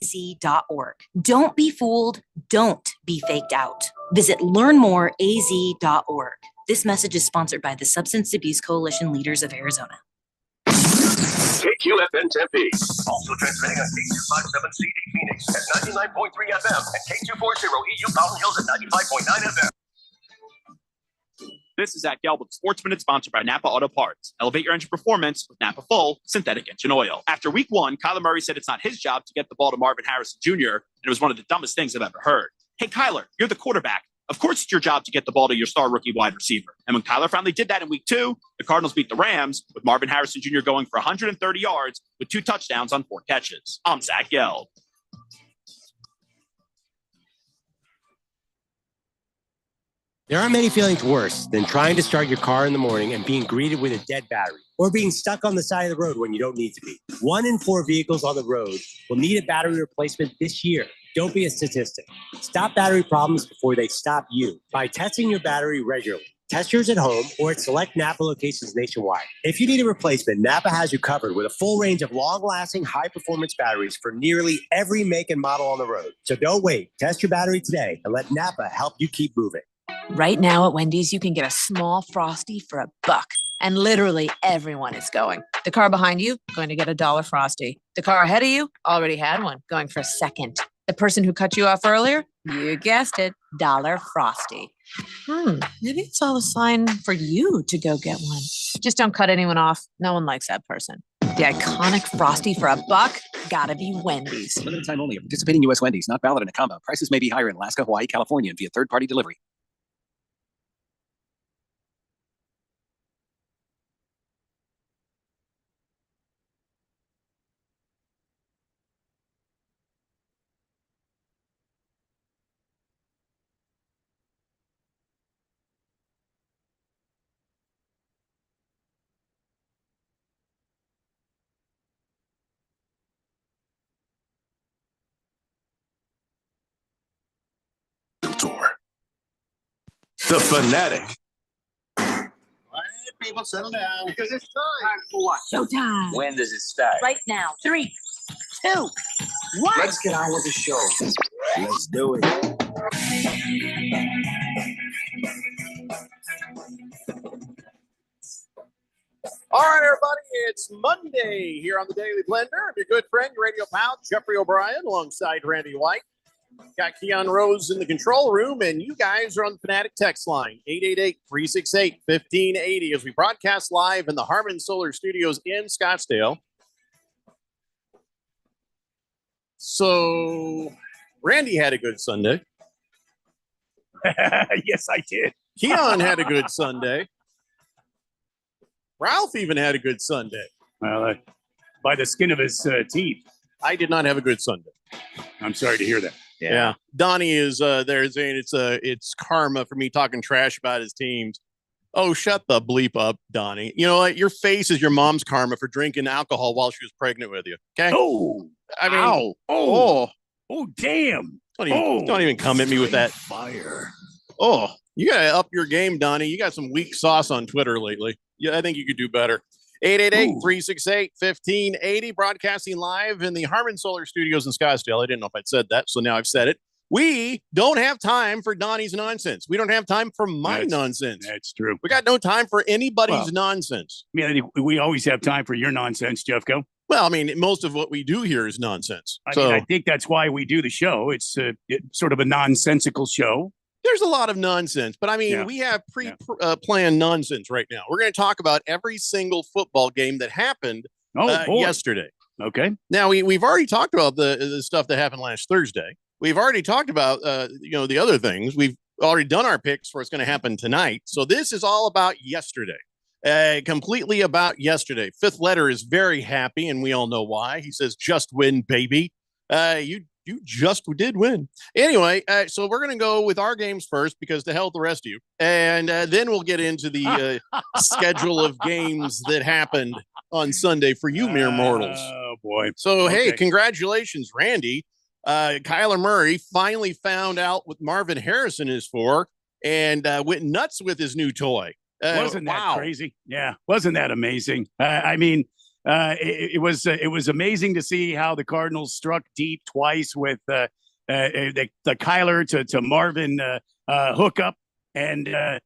learnmoreaz.org. Don't be fooled. Don't be faked out. Visit learnmoreaz.org. This message is sponsored by the Substance Abuse Coalition Leaders of Arizona. KQFN Tempe. Also transmitting on K257CD Phoenix at 99.3 FM and K240 EU Fountain Hills at 95.9 FM. This is Zach Gelb with Sports Minute, sponsored by Napa Auto Parts. Elevate your engine performance with Napa Full Synthetic Engine Oil. After week one, Kyler Murray said it's not his job to get the ball to Marvin Harrison Jr., and it was one of the dumbest things I've ever heard. Hey, Kyler, you're the quarterback. Of course it's your job to get the ball to your star rookie wide receiver. And when Kyler finally did that in week two, the Cardinals beat the Rams, with Marvin Harrison Jr. going for 130 yards with 2 touchdowns on 4 catches. I'm Zach Gelb. There aren't many feelings worse than trying to start your car in the morning and being greeted with a dead battery, or being stuck on the side of the road when you don't need to be. 1 in 4 vehicles on the road will need a battery replacement this year. Don't be a statistic. Stop battery problems before they stop you by testing your battery regularly. Test yours at home or at select Napa locations nationwide. If you need a replacement, Napa has you covered with a full range of long-lasting, high-performance batteries for nearly every make and model on the road. So don't wait. Test your battery today and let Napa help you keep moving. Right now at Wendy's, you can get a small Frosty for $1. And literally everyone is going. The car behind you, going to get a $1 Frosty. The car ahead of you, already had one, going for a second. The person who cut you off earlier, you guessed it, $1 Frosty. Maybe it's all a sign for you to go get one. Just don't cut anyone off. No one likes that person. The iconic Frosty for $1, gotta be Wendy's. Limited time only. Participating U.S. Wendy's, not valid in a combo. Prices may be higher in Alaska, Hawaii, California, and via third-party delivery. The Fanatic. All right, people, settle down because it's time for what? Showtime. When does it start? Right now. 3, 2, 1. Let's get on with the show. Let's do it. All right, everybody, it's Monday here on the Daily Blender. I'm your good friend, your radio pal, Jeffrey O'Brien, alongside Randy White. Got Keon Rose in the control room, and you guys are on the Fanatic text line, 888-368-1580, as we broadcast live in the Harman Solar Studios in Scottsdale. So, Randy had a good Sunday. Yes, I did. Keon had a good Sunday. Ralph even had a good Sunday. Well, by the skin of his teeth. I did not have a good Sunday. I'm sorry to hear that. Yeah. Donnie is there saying it's karma for me talking trash about his teams. Oh, shut the bleep up, Donnie. You know what? Your face is your mom's karma for drinking alcohol while she was pregnant with you. Okay. Oh, I mean, ow. Oh, damn. Don't even come at me with that fire. Oh, you got to up your game, Donnie. You got some weak sauce on Twitter lately. Yeah, I think you could do better. 888-368-1580, broadcasting live in the Harman Solar Studios in Scottsdale. I didn't know if I'd said that, so now I've said it. We don't have time for Donnie's nonsense. We don't have time for my nonsense. That's true. We got no time for anybody's nonsense. I mean, I think we always have time for your nonsense, Jeffco. Well, I mean, most of what we do here is nonsense. I think that's why we do the show. It's sort of a nonsensical show. There's a lot of nonsense, but I mean, we have pre-planned nonsense right now. We're going to talk about every single football game that happened yesterday. Okay. Now, we've already talked about the stuff that happened last Thursday. We've already talked about, the other things. We've already done our picks for what's going to happen tonight. So this is all about yesterday, completely about yesterday. Fifth Letter is very happy, and we all know why. He says, just win, baby. You just did win. Anyway, so we're going to go with our games first because to hell with the rest of you. And then we'll get into the schedule of games that happened on Sunday for you mere mortals. Oh, boy. So, hey, congratulations, Randy. Kyler Murray finally found out what Marvin Harrison is for and went nuts with his new toy. Wasn't that crazy? Yeah. Wasn't that amazing? I mean, It was amazing to see how the Cardinals struck deep twice with the Kyler to Marvin hookup, and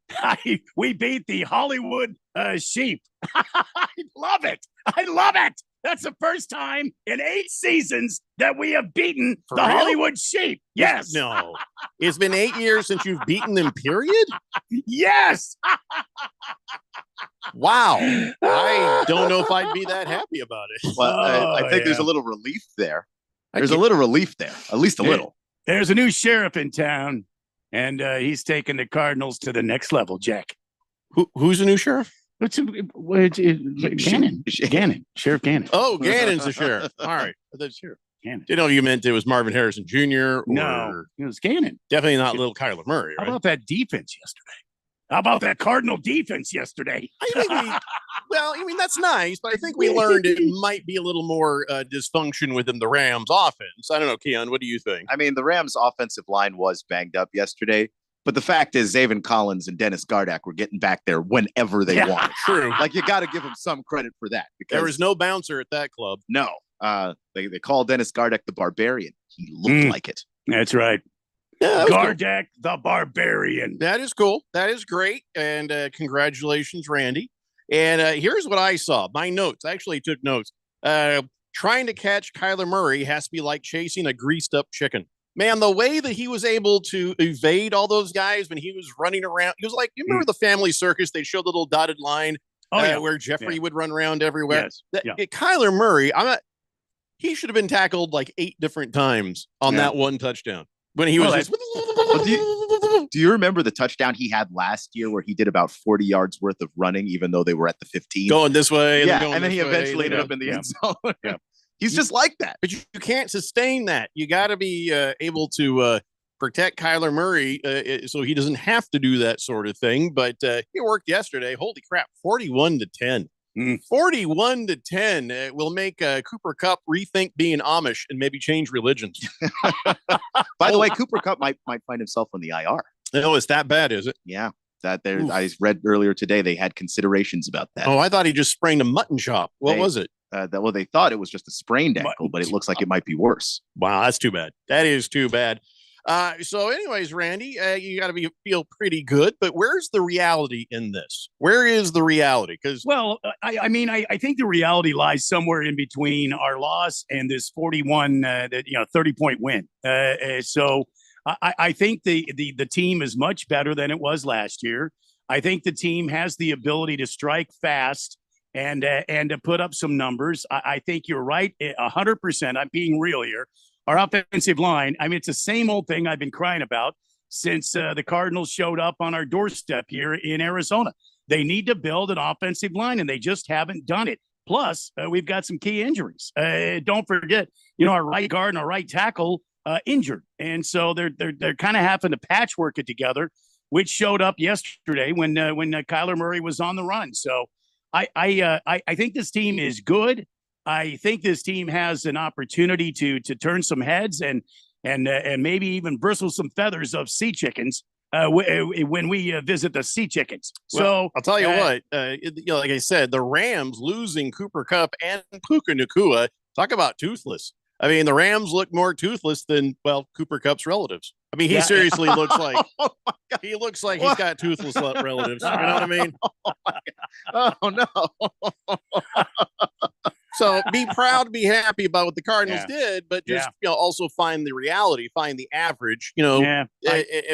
we beat the Hollywood Sheep. I love it. I love it. That's the first time in 8 seasons that we have beaten For the real? Hollywood Sheep. Yes. No. It's been 8 years since you've beaten them, period? Yes. Wow. I don't know if I'd be that happy about it. Well, I think there's yeah. a little relief there. I There's a can't- little relief there, at least a Yeah. little. There's a new sheriff in town, and he's taking the Cardinals to the next level, Jack. Who's the new sheriff? Gannon. Gannon. Sheriff Gannon. Oh, Gannon's the sheriff. All right. That's sheriff. Gannon. Didn't know you meant it was Marvin Harrison Jr. Or No, it was Gannon. definitely not little Kyler Murray, How right? about that defense yesterday? How about that Cardinal defense yesterday? I mean, that's nice, but I think we learned it might be a little more dysfunction within the Rams offense. I don't know, Keon, what do you think? I mean, the Rams' offensive line was banged up yesterday, but the fact is, Zaven Collins and Dennis Gardeck were getting back there whenever they wanted. True. Like, you got to give them some credit for that. Because There was no bouncer at that club. no. They call Dennis Gardeck the Barbarian. He looked like it. That's right. Yeah, that was cool. Gardeck the Barbarian. That is cool. That is great. And congratulations, Randy. And here's what I saw. My notes. I actually took notes. Trying to catch Kyler Murray has to be like chasing a greased up chicken. Man, the way that he was able to evade all those guys when he was running around, he was like, you remember the Family Circus? They showed the little dotted line where Jeffrey would run around everywhere. Yes. Kyler Murray, he should have been tackled like 8 different times on that one touchdown when he was just. But do you remember the touchdown he had last year where he did about 40 yards worth of running, even though they were at the 15? Going this way. Yeah, going and then this he way, eventually ended up in the end zone. Yeah. He's just like that. But you can't sustain that. You got to be able to protect Kyler Murray so he doesn't have to do that sort of thing. But it worked yesterday. Holy crap, 41-10. 41-10 will make Cooper Kupp rethink being Amish and maybe change religions. By the way, Cooper Kupp might find himself on the IR. No, it's that bad, is it? Yeah, that there. I read earlier today they had considerations about that. Oh, I thought he just sprained a mutton chop. What was it? They thought it was just a sprained ankle, but it looks like it might be worse. Wow, that's too bad. That is too bad. So anyways, Randy, you got to feel pretty good, but where's the reality in this? Where is the reality? Because I think the reality lies somewhere in between our loss and this 41, 30-point win. So I think the team is much better than it was last year. I think the team has the ability to strike fast and to put up some numbers. I think you're right, 100%. I'm being real here. Our offensive line, I mean, it's the same old thing I've been crying about since the Cardinals showed up on our doorstep here in Arizona. They need to build an offensive line, and they just haven't done it. Plus, we've got some key injuries. Don't forget, our right guard and our right tackle injured, and so they're kind of having to patchwork it together, which showed up yesterday when Kyler Murray was on the run. So I think this team is good. I think this team has an opportunity to turn some heads and maybe even bristle some feathers of sea chickens when we visit the Sea Chickens. So I'll tell you what, like I said, the Rams losing Cooper Kupp and Puka Nacua, talk about toothless. I mean, the Rams look more toothless than, Cooper Kupp's relatives. I mean, he seriously looks like he looks like he's got toothless relatives. You know what I mean? Oh no. So be proud, be happy about what the Cardinals did, but just also find the reality, find the average, and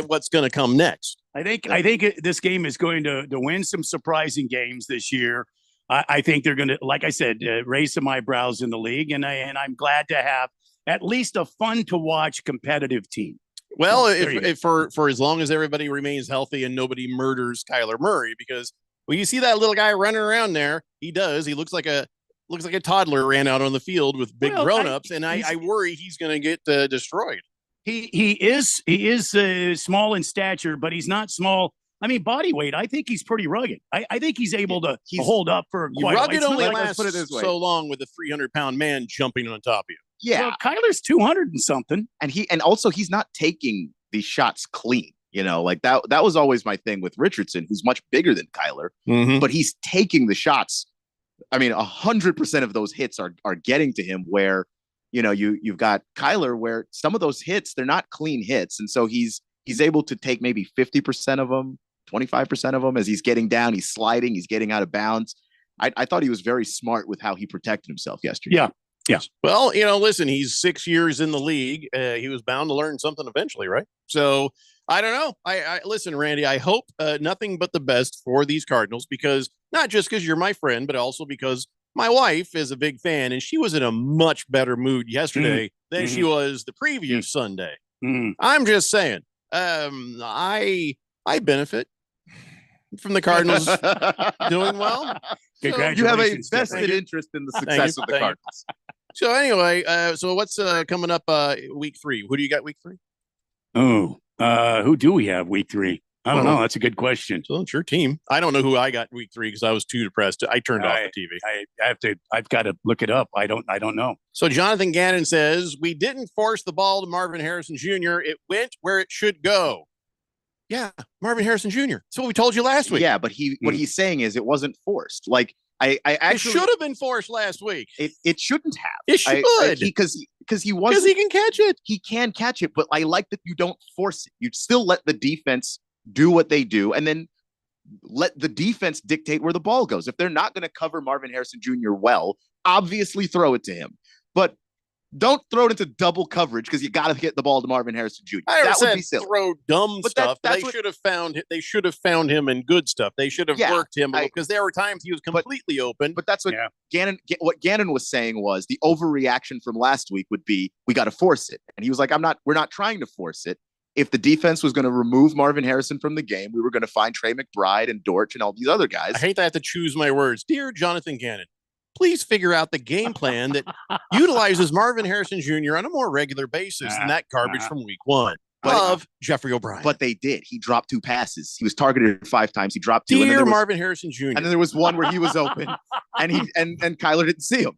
what's going to come next. I think this game is going to win some surprising games this year. I think they're going to, like I said, raise some eyebrows in the league, and I'm glad to have at least a fun to watch competitive team. Well, if for as long as everybody remains healthy and nobody murders Kyler Murray, because when you see that little guy running around there, he looks like a toddler ran out on the field with big grown-ups, and I worry he's going to get destroyed. He is small in stature, but he's not small. I mean, body weight. I think he's pretty rugged. I think he's able to hold up for quite a while. Rugged only lasts put it this way. so long with a 300-pound man jumping on top of you. Yeah, well, Kyler's 200 and something, and also he's not taking these shots clean. Like that was always my thing with Richardson, who's much bigger than Kyler, but he's taking the shots I mean, 100% of those hits are getting to him. Where you've got Kyler, where some of those hits they're not clean hits, and so he's able to take maybe 50% of them, 25% of them as he's getting down, he's sliding, he's getting out of bounds. I thought he was very smart with how he protected himself yesterday. Yeah. Yeah. Well, listen, he's 6 years in the league. He was bound to learn something eventually, right? So I don't know. I listen, Randy, I hope nothing but the best for these Cardinals, because not just because you're my friend, but also because my wife is a big fan, and she was in a much better mood yesterday than she was the previous Sunday. I'm just saying, I benefit from the Cardinals doing well. You have a vested interest in the success of the Cardinals. So anyway, so what's coming up week 3? Who do you got week 3? Oh, who do we have week 3? I don't know. That's a good question. So it's your team. I don't know who I got week 3 because I was too depressed. I turned off the TV. I've got to look it up. I don't know. So Jonathan Gannon says, we didn't force the ball to Marvin Harrison Jr. It went where it should go. Yeah, Marvin Harrison Jr. That's what we told you last week. Yeah, but what he's saying is it wasn't forced. Like I actually, it should have been forced last week. It shouldn't have. It should because he can catch it. He can catch it, but I like that you don't force it. You still let the defense do what they do, and then let the defense dictate where the ball goes. If they're not going to cover Marvin Harrison Jr. well, obviously throw it to him, but don't throw it into double coverage because you got to get the ball to Marvin Harrison Jr. That would be silly. Throw dumb stuff. They should have found him in good stuff. They should have worked him because there were times he was completely open. But that's what Gannon was saying was the overreaction from last week would be we got to force it, and he was like, we're not trying to force it. If the defense was going to remove Marvin Harrison from the game, we were going to find Trey McBride and Dortch and all these other guys. I hate that I have to choose my words. Dear Jonathan Gannon, please figure out the game plan that utilizes Marvin Harrison Jr. on a more regular basis than that garbage from week 1 of Jeffrey O'Brien. But they did. He dropped 2 passes. He was targeted 5 times. He dropped 2. Dear Marvin Harrison Jr. And then there was one where he was open, and Kyler didn't see him.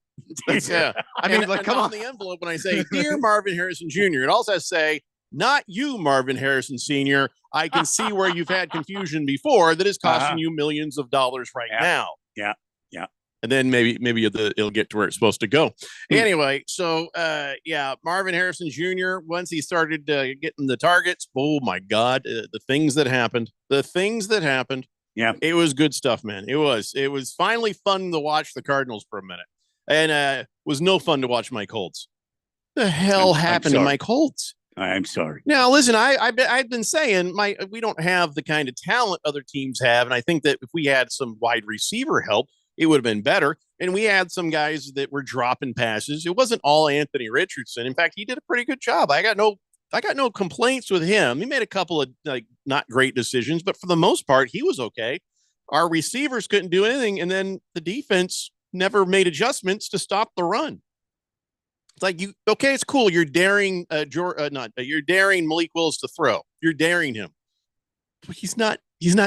Yeah. I mean, come on. The envelope when I say Dear Marvin Harrison Jr., it also has to say, not you, Marvin Harrison Sr. I can see where you've had confusion before that is costing you millions of dollars now. Yeah. And then maybe it'll get to where it's supposed to go. Anyway, so Marvin Harrison Jr., once he started getting the targets, oh my God, the things that happened. Yeah, it was good stuff, man. It was finally fun to watch the Cardinals for a minute, and it was no fun to watch Mike Holtz. The hell happened to Mike Holtz? I'm sorry. Now, listen, I've been saying we don't have the kind of talent other teams have, and I think that if we had some wide receiver help, it would have been better. And we had some guys that were dropping passes. It wasn't all Anthony Richardson. In fact, he did a pretty good job. I got no complaints with him. He made a couple of not great decisions, but for the most part, he was okay. Our receivers couldn't do anything, and then the defense never made adjustments to stop the run. It's like it's cool. You're daring you're daring Malik Willis to throw. You're daring him. But he's not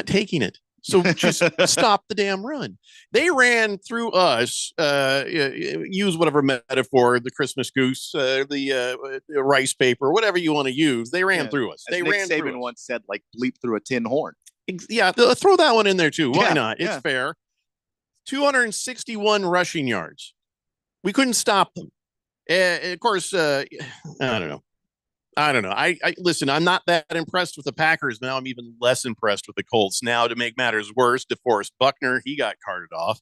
taking it. So just stop the damn run. They ran through us, use whatever metaphor, the Christmas goose, the rice paper, whatever you want to use. They ran through us. They ran Saban once said, like bleep through a tin horn. Yeah, throw that one in there too. Why not? Yeah. It's fair. 261 rushing yards. We couldn't stop them. Of course, I don't know. I listen, I'm not that impressed with the Packers now. I'm even less impressed with the Colts now. To make matters worse, DeForest Buckner, he got carted off.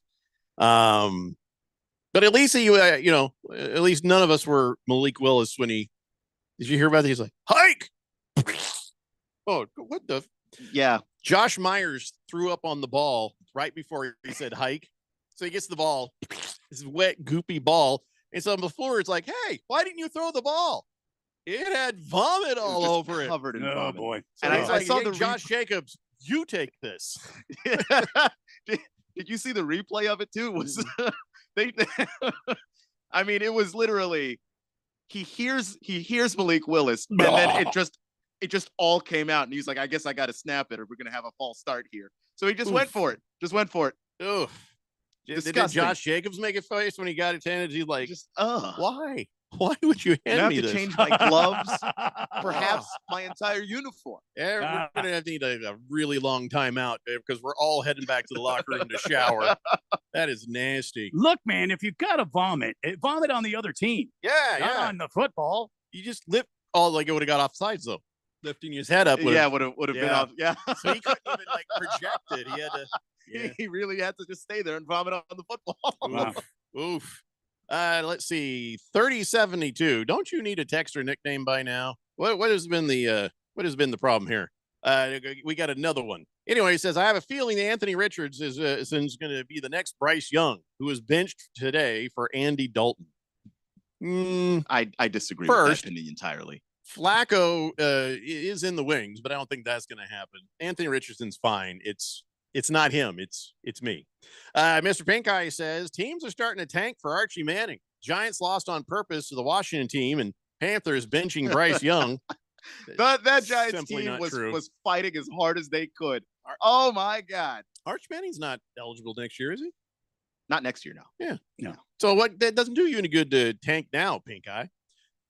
But at least at least none of us were Malik Willis when did you hear about that? He's like, hike. Oh, what the? Yeah. Josh Myers threw up on the ball right before he said hike. So he gets the ball, this wet, goopy ball. And so before it's like, hey, why didn't you throw the ball? It had vomit all over it. Covered in vomit. Boy. So and I saw the Josh Jacobs, you take this. Did you see the replay of it too? Was I mean, it was literally he hears Malik Willis, and then it just all came out, and he's like, I guess I got to snap it, or we're gonna have a false start here. So he just went for it. Oof. Did Josh Jacobs make a face when he got it handed? He's like, why? Why would you hand me this? I have to change my gloves, perhaps my entire uniform. Yeah, we're going to need a really long time out because we're all heading back to the locker room to shower. That is nasty. Look, man, if you've got to vomit, vomit on the other team. Yeah, Not yeah. on the football. You just lift. Oh, like it would have got off sides though. Lifting his head up. Yeah, would have been yeah. off. Yeah. So he couldn't even like project it. He had to. Yeah. He really had to just stay there and vomit on the football. Wow. Oof. Let's see. 3072. Don't you need a Texter nickname by now? What has been the problem here? We got another one. Anyway, he says, I have a feeling Anthony Richards is going to be the next Bryce Young, who was benched today for Andy Dalton. I disagree First, with that opinion entirely. Flacco is in the wings, but I don't think that's going to happen. Anthony Richardson's fine. It's not him. It's me. Mr. Pink Eye says teams are starting to tank for Archie Manning. Giants lost on purpose to the Washington team, and Panthers benching Bryce Young. That Giants Simply team not was true. fighting as hard as they could. Oh my God! Archie Manning's not eligible next year, is he? Not next year, no. Yeah. No. So that doesn't do you any good to tank now, Pink Eye.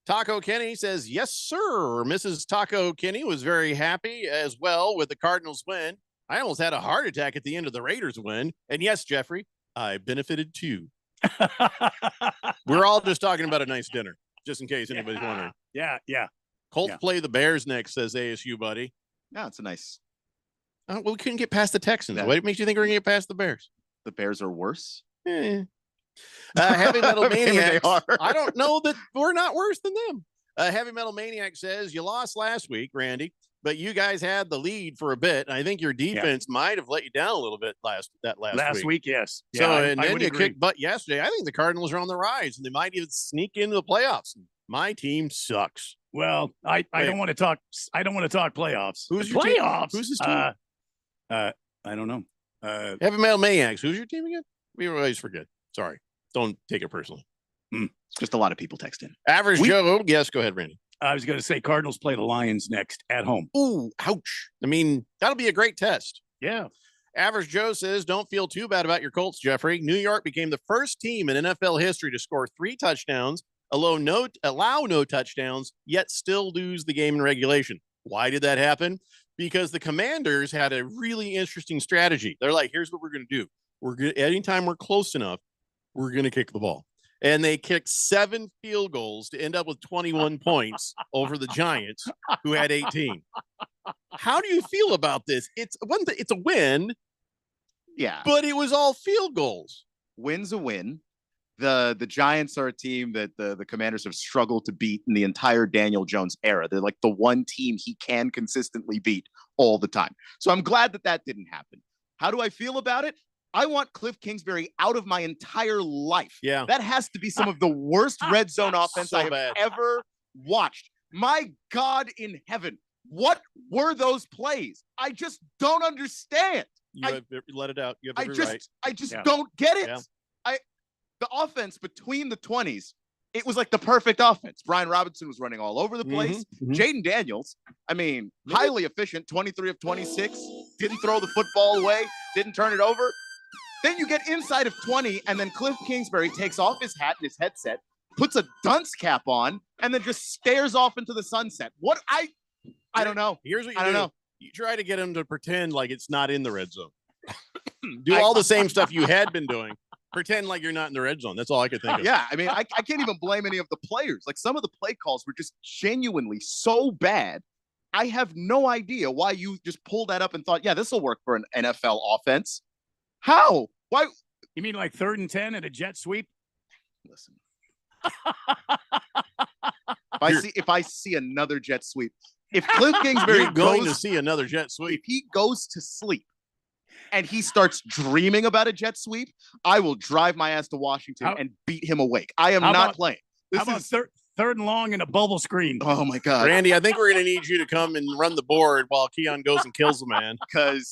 Taco Kenny says, yes, sir. Mrs. Taco Kenny was very happy as well with the Cardinals win. I almost had a heart attack at the end of the Raiders win. And yes, Jeffrey, I benefited too. We're all just talking about a nice dinner, just in case anybody's wondering. Yeah. Colts Yeah. play the Bears next, says ASU, buddy. No, it's a nice. Well, we couldn't get past the Texans. Yeah. What makes you think we're going to get past the Bears? The Bears are worse. Heavy Metal Maybe they Maniac. are. I don't know that we're not worse than them. Heavy Metal Maniac says you lost last week, Randy, but you guys had the lead for a bit. And I think your defense might have let you down a little bit last week. Yes. So Yeah, and I then would you agree. kicked butt yesterday. I think the Cardinals are on the rise, and they might even sneak into the playoffs. My team sucks. Well, I don't want to talk. I don't want to talk playoffs. Who's your team? playoffs? Who's his team? I don't know. Heavy Metal Maniacs. Who's your team again? We always forget. Sorry. Don't take it personally. Just a lot of people text in. Average Joe. Yes, go ahead, Randy. I was going to say Cardinals play the Lions next at home. Ooh, ouch. I mean, that'll be a great test. Yeah. Average Joe says, don't feel too bad about your Colts, Jeffrey. New York became the first team in NFL history to score 3 touchdowns, allow no touchdowns, yet still lose the game in regulation. Why did that happen? Because the Commanders had a really interesting strategy. They're like, here's what we're going to do. Anytime we're close enough, we're going to kick the ball. And they kicked 7 field goals to end up with 21 points over the Giants, who had 18. How do you feel about this? It's a win. Yeah. But it was all field goals. Win's a win. The Giants are a team that the Commanders have struggled to beat in the entire Daniel Jones era. They're like the one team he can consistently beat all the time. So I'm glad that didn't happen. How do I feel about it? I want Cliff Kingsbury out of my entire life. Yeah. That has to be some of the worst red zone offense So I have bad. ever watched. My God in heaven. What were those plays? I just don't understand. Let it out. You have I every right. just Yeah. don't get it. Yeah. The offense between the 20s, it was like the perfect offense. Brian Robinson was running all over the place. Mhm. Jaden Daniels, I mean, highly efficient, 23 of 26, didn't throw the football away, didn't turn it over. Then you get inside of 20, and then Cliff Kingsbury takes off his hat and his headset, puts a dunce cap on, and then just stares off into the sunset. I don't know. Here's what you I don't do. know. You try to get him to pretend like it's not in the red zone. Do all the same stuff you had been doing. Pretend like you're not in the red zone. That's all I could think of. Yeah, I mean, I can't even blame any of the players. Like some of the play calls were just genuinely so bad. I have no idea why you just pulled that up and thought, yeah, this will work for an NFL offense. How? Why? You mean like 3rd and 10 at a jet sweep? Listen. If I see another jet sweep, if Cliff Kingsbury You're going to goes, see another jet if sweep. he goes to sleep and he starts dreaming about a jet sweep, I will drive my ass to Washington How- and beat him awake. I am How not about- playing. How This about is 3rd and long and a bubble screen? oh my God. Randy, I think we're going to need you to come and run the board while Keon goes and kills the man. Because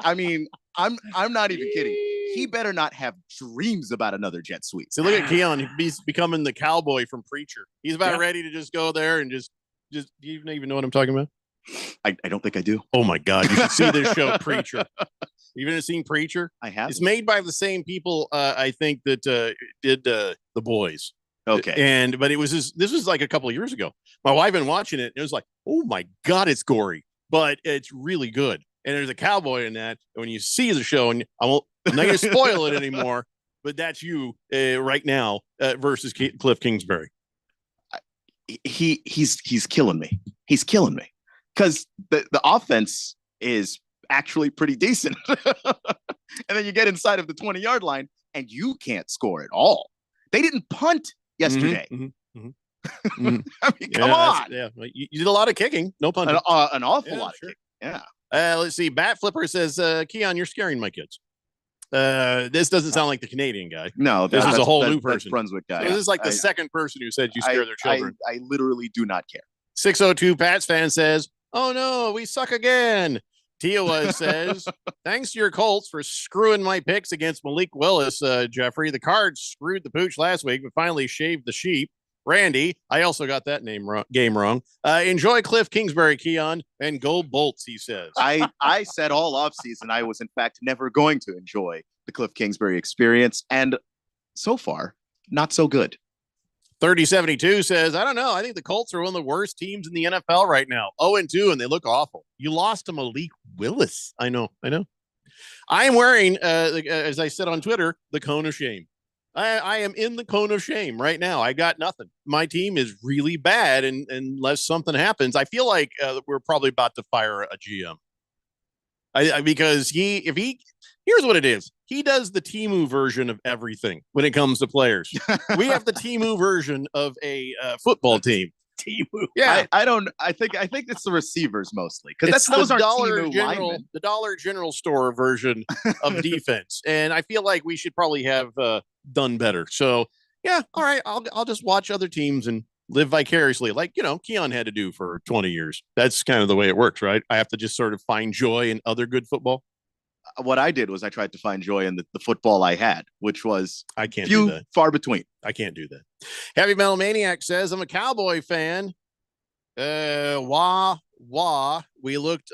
I'm not even kidding. He better not have dreams about another jet sweep. So look at Keon. He's becoming the cowboy from Preacher. He's about Yeah. ready to just go there and just do you even know what I'm talking about? I don't think I do. Oh my God. You should see this show, Preacher. You've ever seen Preacher? I have. It's made by the same people, I think, that did The Boys. Okay. But this was like a couple of years ago. My wife been watching it. And it was like, oh my God, it's gory, but it's really good. And there's a cowboy in that. And when you see the show, and I'm not going to spoil it anymore, but that's you right now versus Cliff Kingsbury. He's killing me. He's killing me because the offense is actually pretty decent. And then you get inside of the 20-yard line and you can't score at all. They didn't punt yesterday. I mean, come on. You did a lot of kicking. No punting. An awful lot of kicking. Yeah. Let's see. Bat Flipper says, Keon, you're scaring my kids. This doesn't sound like the Canadian guy. No, this is a whole new person. Brunswick guy. So this is like the second person who said you scare their children. I literally do not care. 602 Pats fan says, oh no, we suck again. Tiowa says, thanks to your Colts for screwing my picks against Malik Willis, Jeffrey. The Cards screwed the pooch last week, but finally shaved the sheep. Randy, I also got that game wrong. Enjoy Cliff Kingsbury, Keon, and go Bolts, he says. I said all offseason I was, in fact, never going to enjoy the Cliff Kingsbury experience. And so far, not so good. 3072 says, I don't know. I think the Colts are one of the worst teams in the NFL right now. 0-2, and they look awful. You lost to Malik Willis. I know. I am wearing, as I said on Twitter, the cone of shame. I am in the cone of shame right now. I got nothing. My team is really bad, and unless something happens, I feel like we're probably about to fire a GM. Because here's what it is. He does the Temu version of everything when it comes to players. We have the Temu version of a football team. Temu. Yeah, I think it's the receivers mostly because those are the Dollar General store version of defense, and I feel like we should probably have done better. So yeah, all right, I'll just watch other teams and live vicariously, like Keon had to do for 20 years. That's kind of the way it works, right? I have to just sort of find joy in other good football. What I did was I tried to find joy in the football I had, which was I can't do that. Far between. I can't do that. Heavy Metal Maniac says, I'm a Cowboy fan. We looked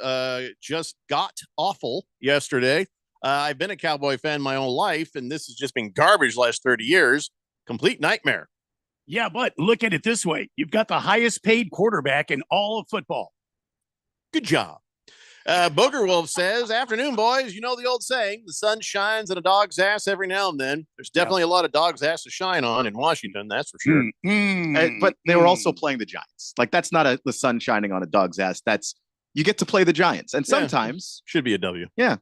just got awful yesterday. I've been a Cowboy fan my own life, and this has just been garbage the last 30 years. Complete nightmare. Yeah, but look at it this way. You've got the highest paid quarterback in all of football. Good job. Booger Wolf says, afternoon, boys. You know the old saying, the sun shines on a dog's ass every now and then. There's definitely a lot of dog's ass to shine on in Washington, that's for sure. But they were also playing the Giants. Like, that's not the sun shining on a dog's ass. That's, you get to play the Giants. And sometimes should be a W. Yeah.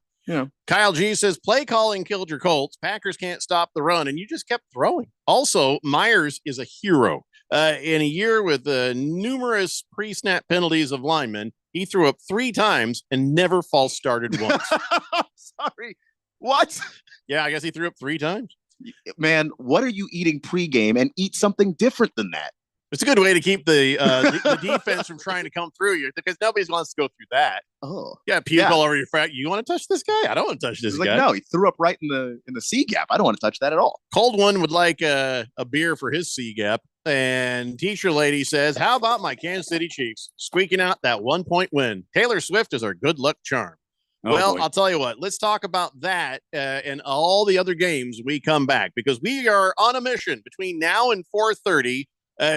Kyle G says, play calling killed your Colts. Packers can't stop the run, and you just kept throwing. Also, Myers is a hero. In a year with numerous pre-snap penalties of linemen, he threw up 3 times and never false started once. Sorry. What? Yeah, I guess he threw up 3 times. Man, what are you eating pregame? And eat something different than that. It's a good way to keep the defense from trying to come through you, because nobody wants to go through that. Oh, yeah, puke all over your frack. You want to touch this guy? I don't want to touch this guy. No, he threw up right in the C gap. I don't want to touch that at all. Cold One would like a beer for his C gap. And Teacher Lady says, how about my Kansas City Chiefs squeaking out that 1-point win? Taylor Swift is our good luck charm. Boy. I'll tell you what, let's talk about that and all the other games we come back, because we are on a mission between now and 4:30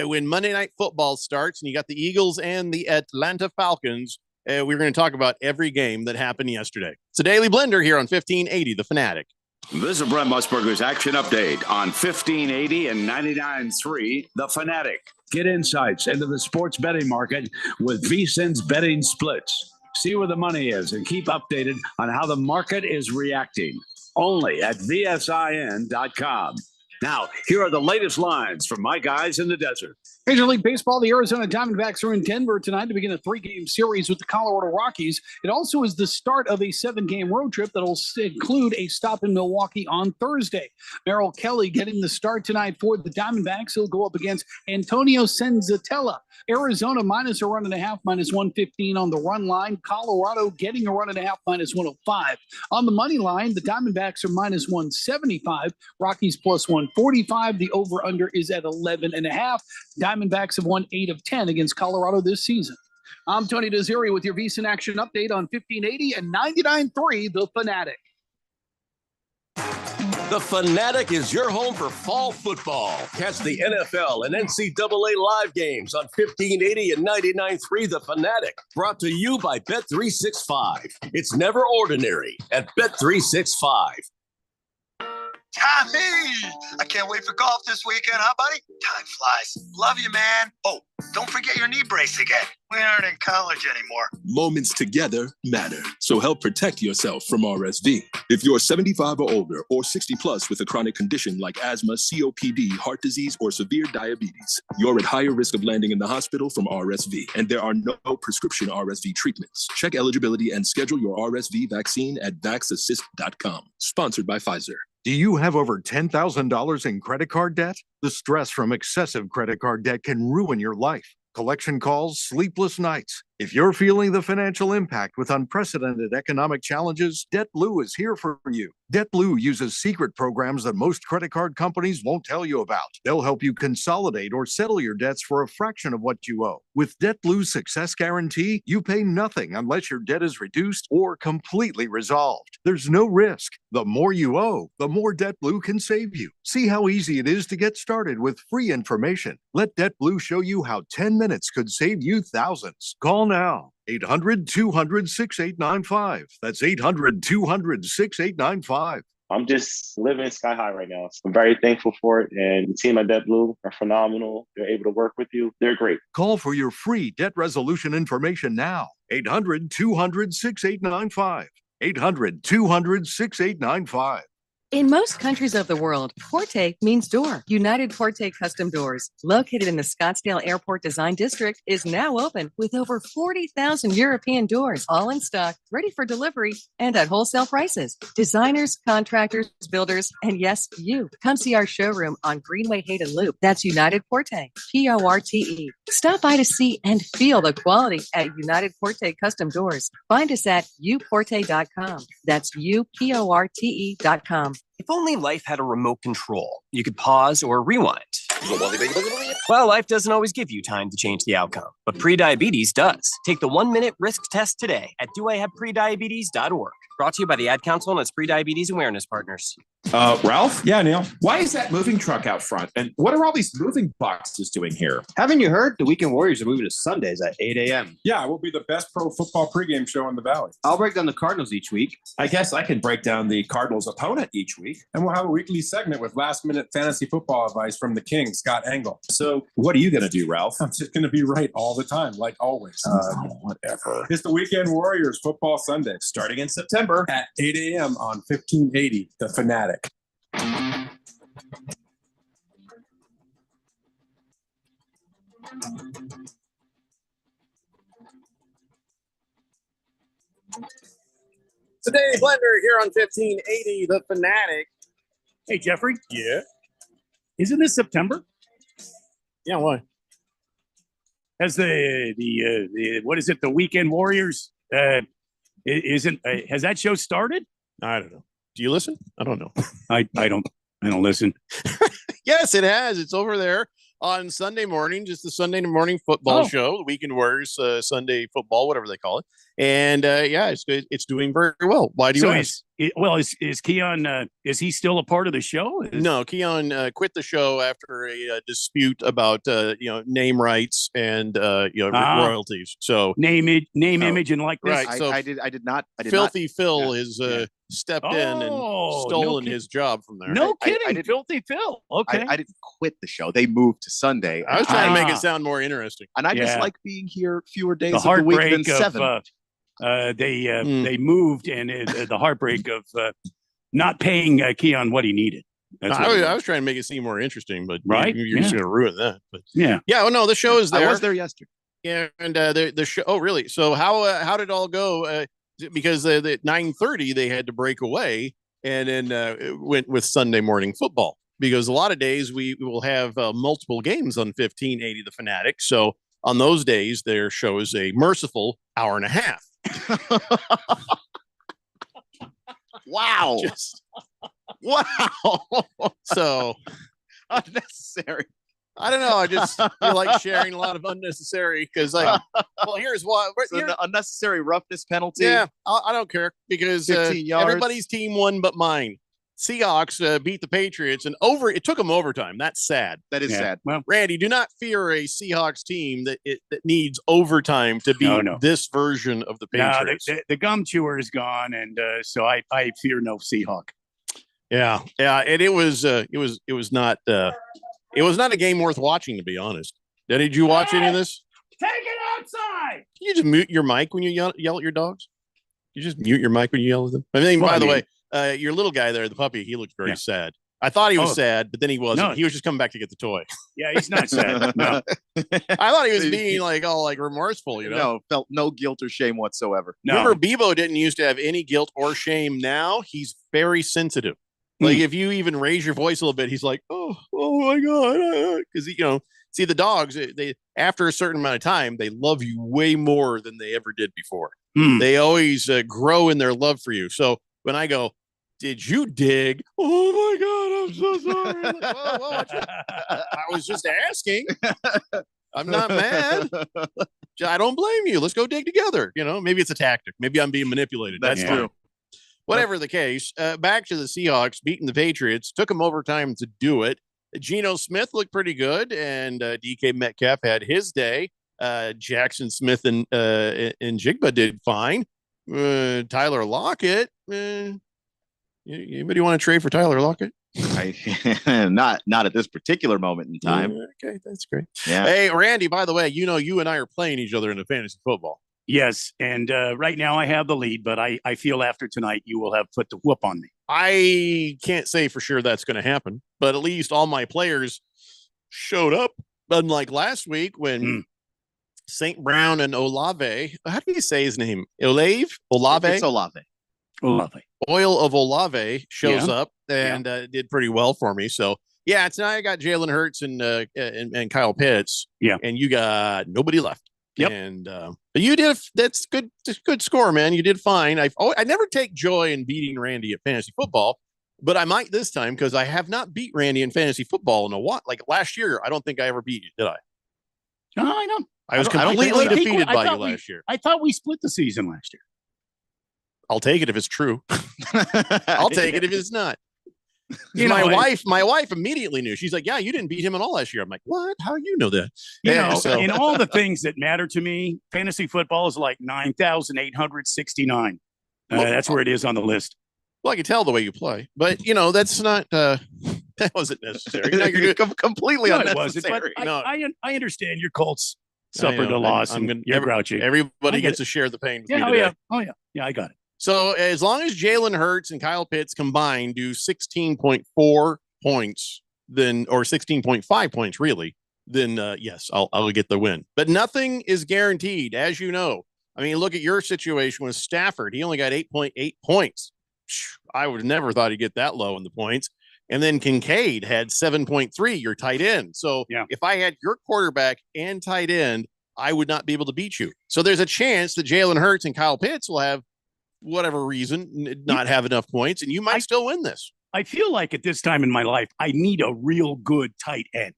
when Monday Night Football starts, and you got the Eagles and the Atlanta Falcons. We're going to talk about every game that happened yesterday. It's a Daily Blender here on 1580 The Fanatic. This is Brent Musburger's action update on 1580 and 99.3 The Fanatic. Get insights into the sports betting market with VSiN's betting splits. See where the money is and keep updated on how the market is reacting. Only at VSIN.com. Now, here are the latest lines from my guys in the desert. Major League Baseball, the Arizona Diamondbacks are in Denver tonight to begin a 3-game series with the Colorado Rockies. It also is the start of a 7-game road trip that will include a stop in Milwaukee on Thursday. Merrill Kelly getting the start tonight for the Diamondbacks. He'll go up against Antonio Senzatella. Arizona minus a run and a half, minus 115 on the run line. Colorado getting a run and a half, minus 105. On the money line, the Diamondbacks are minus 175. Rockies plus 145. The over-under is at 11.5. Diamondbacks have won 8 of 10 against Colorado this season. I'm Tony Desiri with your VSiN Action Update on 1580 and 99.3 The Fanatic. The Fanatic is your home for fall football. Catch the NFL and NCAA live games on 1580 and 99.3 The Fanatic. Brought to you by Bet365. It's never ordinary at Bet365. Tommy, I can't wait for golf this weekend, huh, buddy? Time flies. Love you, man. Oh, don't forget your knee brace again. We aren't in college anymore. Moments together matter. So help protect yourself from RSV. If you're 75 or older or 60 plus with a chronic condition like asthma, COPD, heart disease, or severe diabetes, you're at higher risk of landing in the hospital from RSV. And there are no prescription RSV treatments. Check eligibility and schedule your RSV vaccine at vaxassist.com. Sponsored by Pfizer. Do you have over $10,000 in credit card debt? The stress from excessive credit card debt can ruin your life. Collection calls, sleepless nights. If you're feeling the financial impact with unprecedented economic challenges, DebtBlue is here for you. DebtBlue uses secret programs that most credit card companies won't tell you about. They'll help you consolidate or settle your debts for a fraction of what you owe. With DebtBlue's Success Guarantee, you pay nothing unless your debt is reduced or completely resolved. There's no risk. The more you owe, the more DebtBlue can save you. See how easy it is to get started with free information. Let DebtBlue show you how 10 minutes could save you thousands. Call now. 800-200-6895. That's 800-200-6895. I'm just living sky high right now. I'm very thankful for it. And the team at DebtBlue are phenomenal. They're able to work with you. They're great. Call for your free debt resolution information now. 800-200-6895. 800-200-6895. In most countries of the world, Porte means door. United Porte Custom Doors, located in the Scottsdale Airport Design District, is now open with over 40,000 European doors, all in stock, ready for delivery, and at wholesale prices. Designers, contractors, builders, and yes, you. Come see our showroom on Greenway Hayden Loop. That's United Porte, Porte. Stop by to see and feel the quality at United Porte Custom Doors. Find us at uporte.com. That's uporte.com. If only life had a remote control, you could pause or rewind. Well, life doesn't always give you time to change the outcome, but prediabetes does. Take the 1-minute risk test today at doihaveprediabetes.org. Brought to you by the Ad Council and its prediabetes awareness partners. Ralph? Yeah, Neil. Why is that moving truck out front? And what are all these moving boxes doing here? Haven't you heard? The Weekend Warriors are moving to Sundays at 8 a.m. Yeah, we'll be the best pro football pregame show in the Valley. I'll break down the Cardinals each week. I guess I can break down the Cardinals' opponent each week. And we'll have a weekly segment with last-minute fantasy football advice from the king, Scott Engel. So what are you going to do, Ralph? I'm just going to be right all the time, like always. Whatever. It's the Weekend Warriors Football Sunday. Starting in September. At 8 a.m. on 1580, The Fanatic. Today, Blender here on 1580, The Fanatic. Hey, Jeffrey. Yeah. Isn't this September? Yeah, why? Has the what is it? The Weekend Warriors has that show started? I don't know. Do you listen? I don't know. I don't listen. Yes, it has. It's over there on Sunday morning, just the Sunday morning football show, the Weekend Warriors Sunday football, whatever they call it. And yeah, it's doing very well. Why do you ask? Is Keon, is he still a part of the show? No, Keon quit the show after a dispute about name rights and royalties. So name, image, and likeness. Right. So I did not. Filthy Phil has stepped in and stolen his job from there. No kidding, Filthy Phil. Okay, I didn't quit the show. They moved to Sunday. I was trying to make it sound more interesting, and I just like being here fewer days of the week than 7. They moved, and the heartbreak of not paying Keon what he needed. I was trying to make it seem more interesting, but right, you're just going to ruin that. But yeah. Oh no, the show is there. I was there yesterday. Yeah, and the show. Oh, really? So how did it all go? Because at 9:30 they had to break away, and then went with Sunday morning football. Because a lot of days we will have multiple games on 1580 The Fanatic. So on those days, their show is a merciful hour and a half. Wow. Wow. So unnecessary. I don't know. I just feel like sharing a lot of unnecessary because here's why. So the unnecessary roughness penalty. Yeah, I don't care because 15 yards. Everybody's team won but mine. Seahawks beat the Patriots and it took them overtime. That's sad. That is sad. Well, Randy, do not fear a Seahawks team that needs overtime to beat this version of the Patriots. No, the gum chewer is gone, and so I fear no Seahawk. Yeah, and it was not a game worth watching, to be honest. Did you watch any of this? Take it outside. Can you just mute your mic when you yell at your dogs? You just mute your mic when you yell at them. I mean, by the way, your little guy there, the puppy, he looked very sad. I thought he was sad, but then he wasn't. No. He was just coming back to get the toy. Yeah, he's not sad. No. I thought he was being all remorseful, No, felt no guilt or shame whatsoever. No. Remember, Bebo didn't used to have any guilt or shame. Now he's very sensitive. Like if you even raise your voice a little bit, he's like, oh my God. Because, see the dogs, they after a certain amount of time, they love you way more than they ever did before. They always grow in their love for you. So when I go, did you dig? Oh my God, I'm so sorry. Like, whoa, I was just asking. I'm not mad. I don't blame you. Let's go dig together. Maybe it's a tactic. Maybe I'm being manipulated. That's true. Whatever the case, back to the Seahawks beating the Patriots. Took them overtime to do it. Geno Smith looked pretty good, and DK Metcalf had his day. Jackson Smith and Jigba did fine. Tyler Lockett. Anybody want to trade for Tyler Lockett? Not at this particular moment in time. Okay, that's great. Yeah. Hey, Randy, by the way, you and I are playing each other in the fantasy football. Yes, and right now I have the lead, but I feel after tonight you will have put the whoop on me. I can't say for sure that's going to happen, but at least all my players showed up. Unlike last week when St. Brown and Olave, how do you say his name? Olave? It's Olave. Oil of Olave shows up and did pretty well for me. So yeah, tonight I got Jalen Hurts and Kyle Pitts. Yeah, and you got nobody left. Yep. And but you did. That's good. That's a good score, man. You did fine. I never take joy in beating Randy at fantasy football, but I might this time because I have not beat Randy in fantasy football in a while. Like last year, I don't think I ever beat you, did I? No, I don't. I was completely defeated by you last year. I thought we split the season last year. I'll take it if it's true. I'll take it if it's not. My wife immediately knew. She's like, "Yeah, you didn't beat him at all last year." I'm like, "What? How do you know that?" In all the things that matter to me, fantasy football is like 9,869. That's where it is on the list. Well, I can tell the way you play, but that's not. That wasn't necessary. Completely unnecessary. I understand your Colts suffered a loss. You're grouchy. Everybody gets to share the pain. Yeah, yeah, I got it. So as long as Jalen Hurts and Kyle Pitts combined do 16.4 points, or 16.5 points, really, then yes, I'll get the win. But nothing is guaranteed, as you know. I mean, look at your situation with Stafford. He only got 8.8 points. I would have never thought he'd get that low in the points. And then Kincaid had 7.3, your tight end. So if I had your quarterback and tight end, I would not be able to beat you. So there's a chance that Jalen Hurts and Kyle Pitts will have, whatever reason, not have enough points, and you might still win this. I feel like at this time in my life, I need a real good tight end.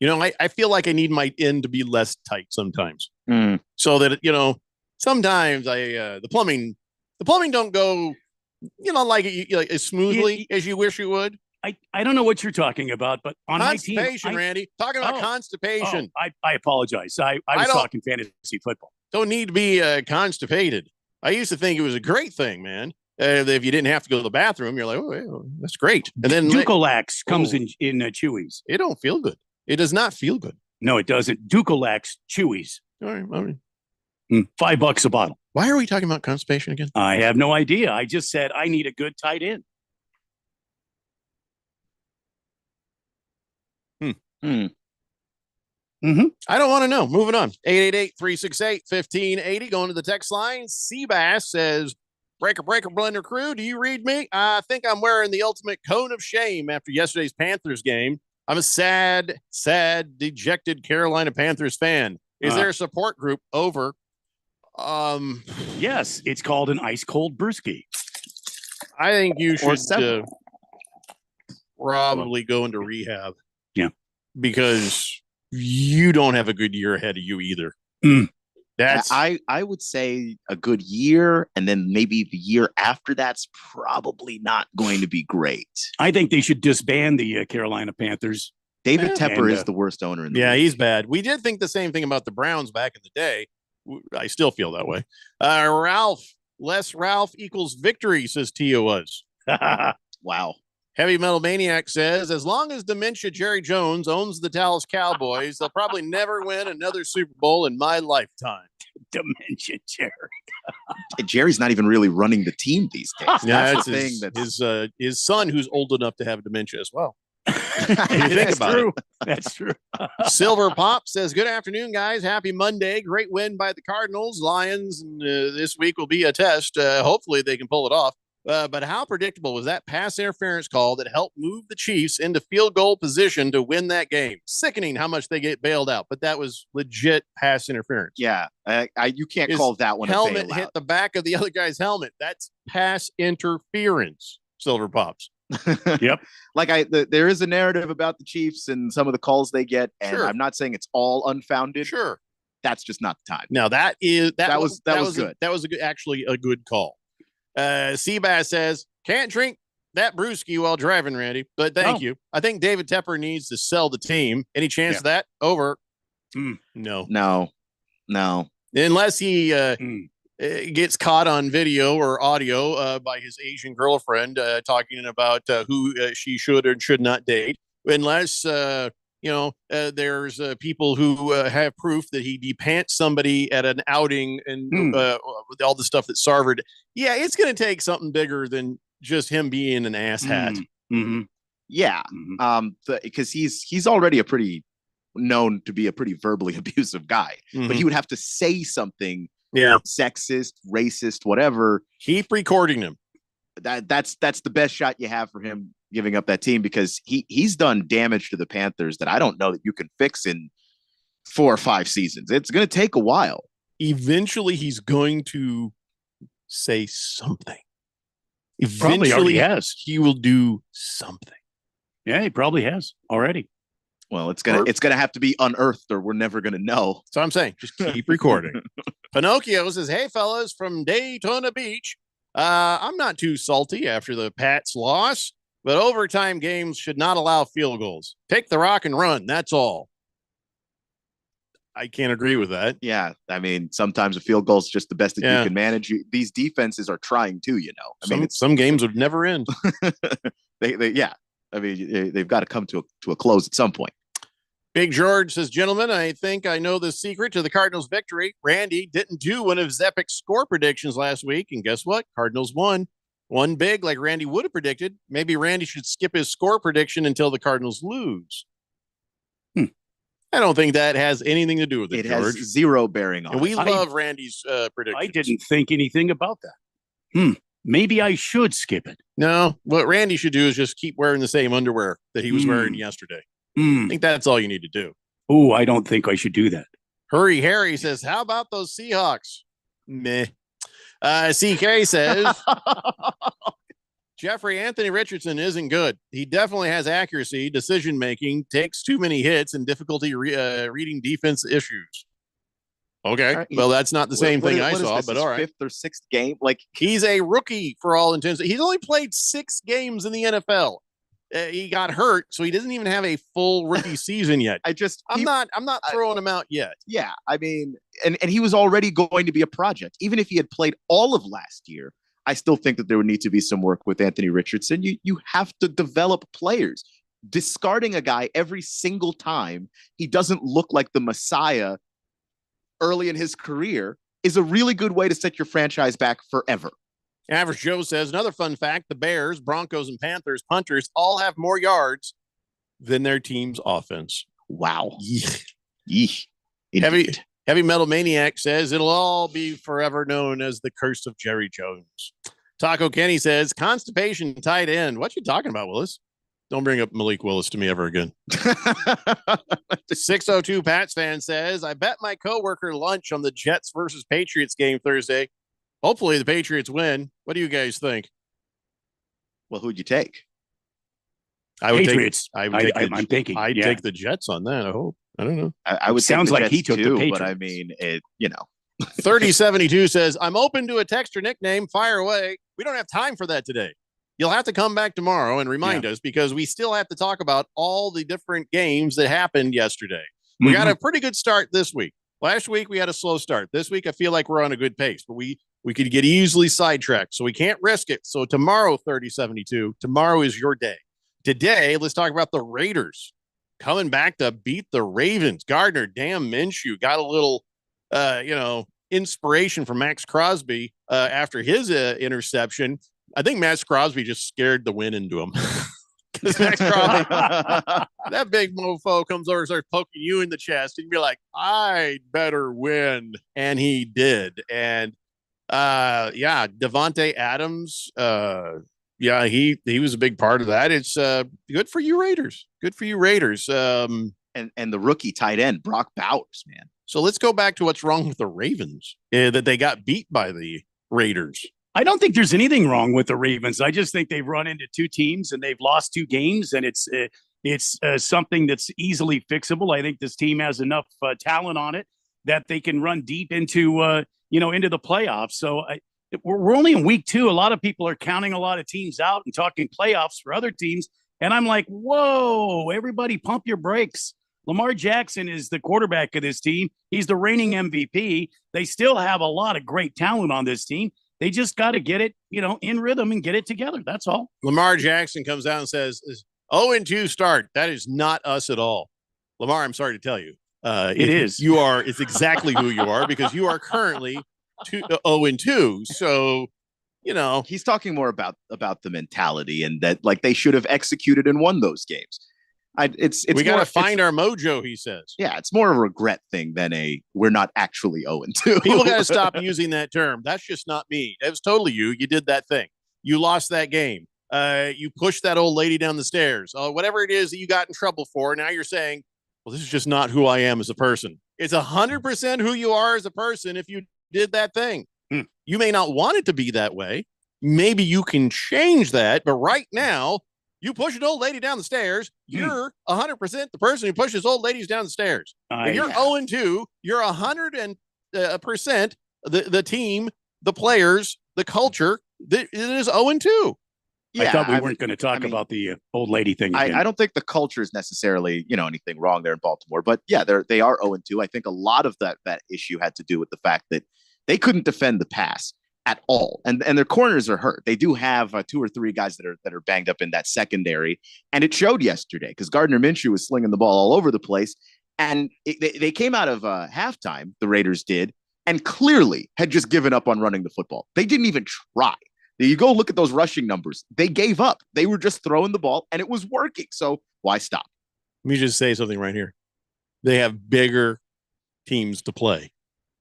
I feel like I need my end to be less tight sometimes. So that, sometimes the plumbing don't go, like as smoothly as you wish it would. I don't know what you're talking about, but on my team, constipation, Randy, talking about constipation. I apologize. I was talking fantasy football. Don't need to be constipated. I used to think it was a great thing, man. If you didn't have to go to the bathroom, you're like, oh, that's great. And then Ducolax comes in Chewies. It don't feel good. It does not feel good. No, it doesn't. Ducolax Chewies. All right. $5 a bottle. Why are we talking about constipation again? I have no idea. I just said I need a good tight end. I don't want to know. Moving on. 888-368-1580. Going to the text line. Seabass says, Breaker Blender crew, do you read me? I think I'm wearing the ultimate cone of shame after yesterday's Panthers game. I'm a sad, dejected Carolina Panthers fan. Is there a support group over? Yes, it's called an ice cold brewski. I think you should probably go into rehab. Yeah. Because you don't have a good year ahead of you either. That's I would say a good year, and then maybe the year after that's probably not going to be great. I think they should disband the Carolina Panthers. David Tepper is the worst owner in the league. He's bad. We did think the same thing about the Browns back in the day. I still feel that way. Ralph Less Ralph equals victory, says Tia was. Wow. Heavy Metal Maniac says, as long as Dementia Jerry Jones owns the Dallas Cowboys, they'll probably never win another Super Bowl in my lifetime. Dementia Jerry. Jerry's not even really running the team these days. Yeah, That's it's the thing. That's his son, who's old enough to have dementia as well. That's true. That's true. Silver Pop says, good afternoon, guys. Happy Monday. Great win by the Cardinals. Lions this week will be a test. Hopefully they can pull it off. But how predictable was that pass interference call that helped move the Chiefs into field goal position to win that game? Sickening how much they get bailed out, but that was legit pass interference. Yeah, you can't His call that one helmet a bailout. hit the back of the other guy's helmet. That's pass interference, Silver Pops. Yep. Like there is a narrative about the Chiefs and some of the calls they get, and Sure. I'm not saying it's all unfounded. Sure. That's just not the time. Now that was good. That was actually a good call. Seabass says, can't drink that brewski while driving, Randy, but thank you. I think David Tepper needs to sell the team. Any chance of that? Over. No. Unless he gets caught on video or audio by his Asian girlfriend talking about who she should or should not date. Unless, there's people who have proof that he depants somebody at an outing and with all the stuff that Sarver did. Yeah, it's going to take something bigger than just him being an asshat. Yeah. Because he's already known to be a pretty verbally abusive guy, but he would have to say something sexist, racist, whatever. Keep recording him. That's the best shot you have for him giving up that team, because he's done damage to the Panthers that I don't know that you can fix in 4 or 5 seasons. It's going to take a while. Eventually he's going to say something. Probably already has. He will do something. Yeah, he probably has already. Well, it's gonna have to be unearthed, or we're never gonna know. So I'm saying, just keep recording. Pinocchio says, "Hey fellas from Daytona Beach, I'm not too salty after the Pats loss, but overtime games should not allow field goals. Take the rock and run. That's all." I can't agree with that. Yeah, I mean, sometimes a field goal is just the best that you can manage. These defenses are trying to, I mean, some games would never end. I mean, they've got to come to a close at some point. Big George says, gentlemen, I think I know the secret to the Cardinals' victory. Randy didn't do one of his epic score predictions last week, and guess what? Cardinals won. Won big like Randy would have predicted. Maybe Randy should skip his score prediction until the Cardinals lose. I don't think that has anything to do with it, George. Has zero bearing on and it. we love Randy's predictions. I didn't think anything about that. Maybe I should skip it. No, what Randy should do is just keep wearing the same underwear that he was wearing yesterday. I think that's all you need to do. Oh, I don't think I should do that. Hurry Harry says, how about those Seahawks? Meh. CK says, Jeffrey Anthony Richardson isn't good. He definitely has accuracy, decision-making, takes too many hits, and difficulty reading defense issues. Okay. Well, that's not the same thing I saw, but all right. 5th or 6th game? Like, he's a rookie for all intents. He's only played 6 games in the NFL. He got hurt, so he doesn't even have a full rookie season yet. I'm not throwing him out yet. Yeah, I mean, and he was already going to be a project. Even if he had played all of last year, I still think that there would need to be some work with Anthony Richardson. You have to develop players. Discarding a guy every single time he doesn't look like the Messiah early in his career is a really good way to set your franchise back forever. Average Joe says, another fun fact, the Bears, Broncos, and Panthers punters all have more yards than their team's offense. Wow. Heavy Metal Maniac says, it'll all be forever known as the curse of Jerry Jones. Taco Kenny says, constipation tight end. What you talking about, Willis? Don't bring up Malik Willis to me ever again. 602 Pats fan says, I bet my coworker lunch on the Jets versus Patriots game Thursday. Hopefully the Patriots win. What do you guys think? Well, who'd you take? Patriots. I'd Yeah. take the Jets on that. I hope. I don't know. I would. Sounds take the like he Jets took the too, Patriots. but I mean, 3072 says, I'm open to a text or nickname. Fire away. We don't have time for that today. You'll have to come back tomorrow and remind us, because we still have to talk about all the different games that happened yesterday. We got a pretty good start this week. Last week we had a slow start. This week I feel like we're on a good pace, but we We could get easily sidetracked, so we can't risk it. So tomorrow, 30-72, tomorrow is your day. Today, let's talk about the Raiders coming back to beat the Ravens. Gardner, damn Minshew, got a little, inspiration from Max Crosby after his interception. I think Max Crosby just scared the wind into him. Because Max Crosby, that big mofo comes over and starts poking you in the chest, and you're like, I'd better win. And he did. And Devontae Adams, he was a big part of that. It's good for you Raiders. Good for you Raiders. And the rookie tight end, Brock Bowers, man. So let's go back to what's wrong with the Ravens, that they got beat by the Raiders. I don't think there's anything wrong with the Ravens. I just think they've run into two teams and they've lost two games, and it's something that's easily fixable. I think this team has enough talent on it that they can run deep into the playoffs. So we're only in week 2. A lot of people are counting a lot of teams out and talking playoffs for other teams. And I'm like, whoa, everybody pump your brakes. Lamar Jackson is the quarterback of this team. He's the reigning MVP. They still have a lot of great talent on this team. They just got to get it, in rhythm and get it together. That's all. Lamar Jackson comes out and says, 0-2 start. That is not us at all. Lamar, I'm sorry to tell you. It is. It's exactly who you are, because you are currently 0-2. So, he's talking more about the mentality and that like they should have executed and won those games. We got to find our mojo, he says. Yeah, it's more a regret thing than we're not actually 0-2. People got to stop using that term. That's just not me. It was totally you. You did that thing. You lost that game. You pushed that old lady down the stairs. Whatever it is that you got in trouble for, now you're saying, well, this is just not who I am as a person. It's 100% who you are as a person if you did that thing. You may not want it to be that way. Maybe you can change that, but right now, you push an old lady down the stairs, you're 100% the person who pushes old ladies down the stairs. If you're 0-2, you're 100% the team, the players, the culture that is 0-2. I thought we weren't going to talk about the old lady thing. I don't think the culture is necessarily, anything wrong there in Baltimore, but yeah, they are 0-2. I think a lot of that issue had to do with the fact that they couldn't defend the pass at all. And their corners are hurt. They do have 2 or 3 guys that are banged up in that secondary. And it showed yesterday because Gardner Minshew was slinging the ball all over the place. And they came out of halftime, the Raiders did, and clearly had just given up on running the football. They didn't even try. You go look at those rushing numbers. They gave up. They were just throwing the ball and it was working. So why stop? Let me just say something right here. They have bigger teams to play.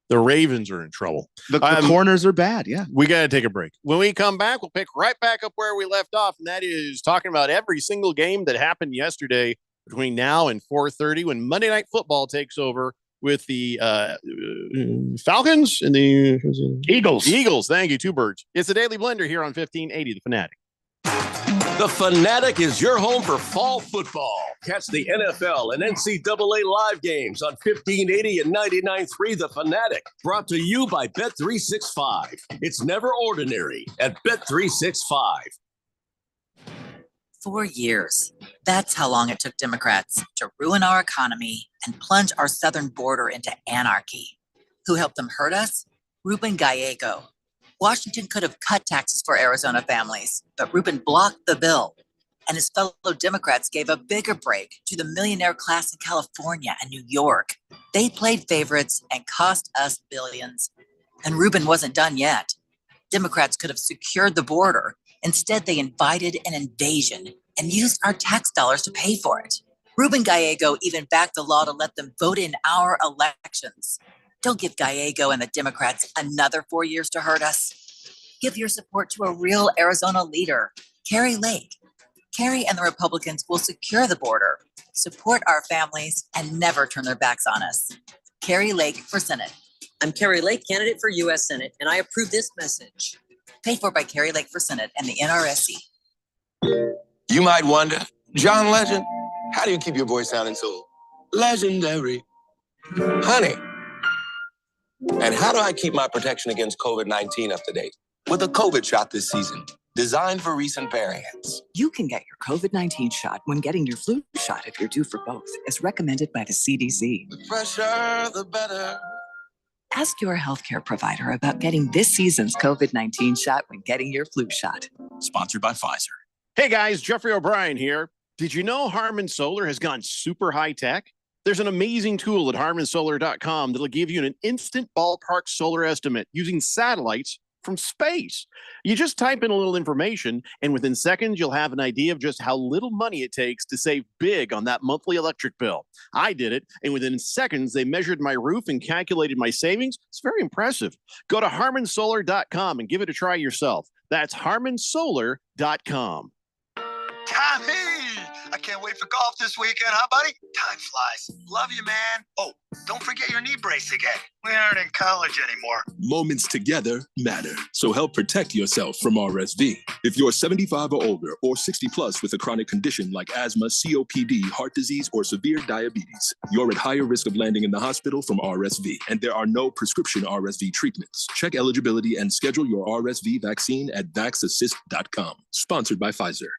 The Ravens are in trouble. The corners are bad. Yeah. We got to take a break. When we come back, we'll pick right back up where we left off. And that is talking about every single game that happened yesterday between now and 4:30 when Monday Night Football takes over with the Falcons and the Eagles. Eagles. Thank you. 2 birds. It's the Daily Blender here on 1580 The Fanatic. The Fanatic is your home for fall football. Catch the NFL and NCAA live games on 1580 and 99.3 The Fanatic. Brought to you by Bet365. It's never ordinary at Bet365. 4 years. That's how long it took Democrats to ruin our economy and plunge our southern border into anarchy. Who helped them hurt us? Ruben Gallego. Washington could have cut taxes for Arizona families, but Ruben blocked the bill. And his fellow Democrats gave a bigger break to the millionaire class in California and New York. They played favorites and cost us billions. And Ruben wasn't done yet. Democrats could have secured the border. Instead, they invited an invasion and used our tax dollars to pay for it. Ruben Gallego even backed the law to let them vote in our elections. Don't give Gallego and the Democrats another 4 years to hurt us. Give your support to a real Arizona leader, Kari Lake. Kari and the Republicans will secure the border, support our families, and never turn their backs on us. Kari Lake for Senate. I'm Kari Lake, candidate for U.S. Senate, and I approve this message. Paid for by Kari Lake for Senate and the NRSC. You might wonder, John Legend, how do you keep your voice sounding so legendary? Honey. And how do I keep my protection against COVID-19 up to date? With a COVID shot this season, designed for recent variants. You can get your COVID-19 shot when getting your flu shot if you're due for both, as recommended by the CDC. The fresher, the better. Ask your healthcare provider about getting this season's COVID-19 shot when getting your flu shot. Sponsored by Pfizer. Hey guys, Jeffrey O'Brien here. Did you know Harman Solar has gone super high tech? There's an amazing tool at harmansolar.com that'll give you an instant ballpark solar estimate using satellites from space. You just type in a little information, and within seconds, you'll have an idea of just how little money it takes to save big on that monthly electric bill. I did it, and within seconds, they measured my roof and calculated my savings. It's very impressive. Go to harmansolar.com and give it a try yourself. That's harmansolar.com. Tommy! I can't wait for golf this weekend, huh, buddy? Time flies. Love you, man. Oh, don't forget your knee brace again. We aren't in college anymore. Moments together matter. So help protect yourself from RSV. If you're 75 or older or 60 plus with a chronic condition like asthma, COPD, heart disease, or severe diabetes, you're at higher risk of landing in the hospital from RSV, and there are no prescription RSV treatments. Check eligibility and schedule your RSV vaccine at vaxassist.com. Sponsored by Pfizer.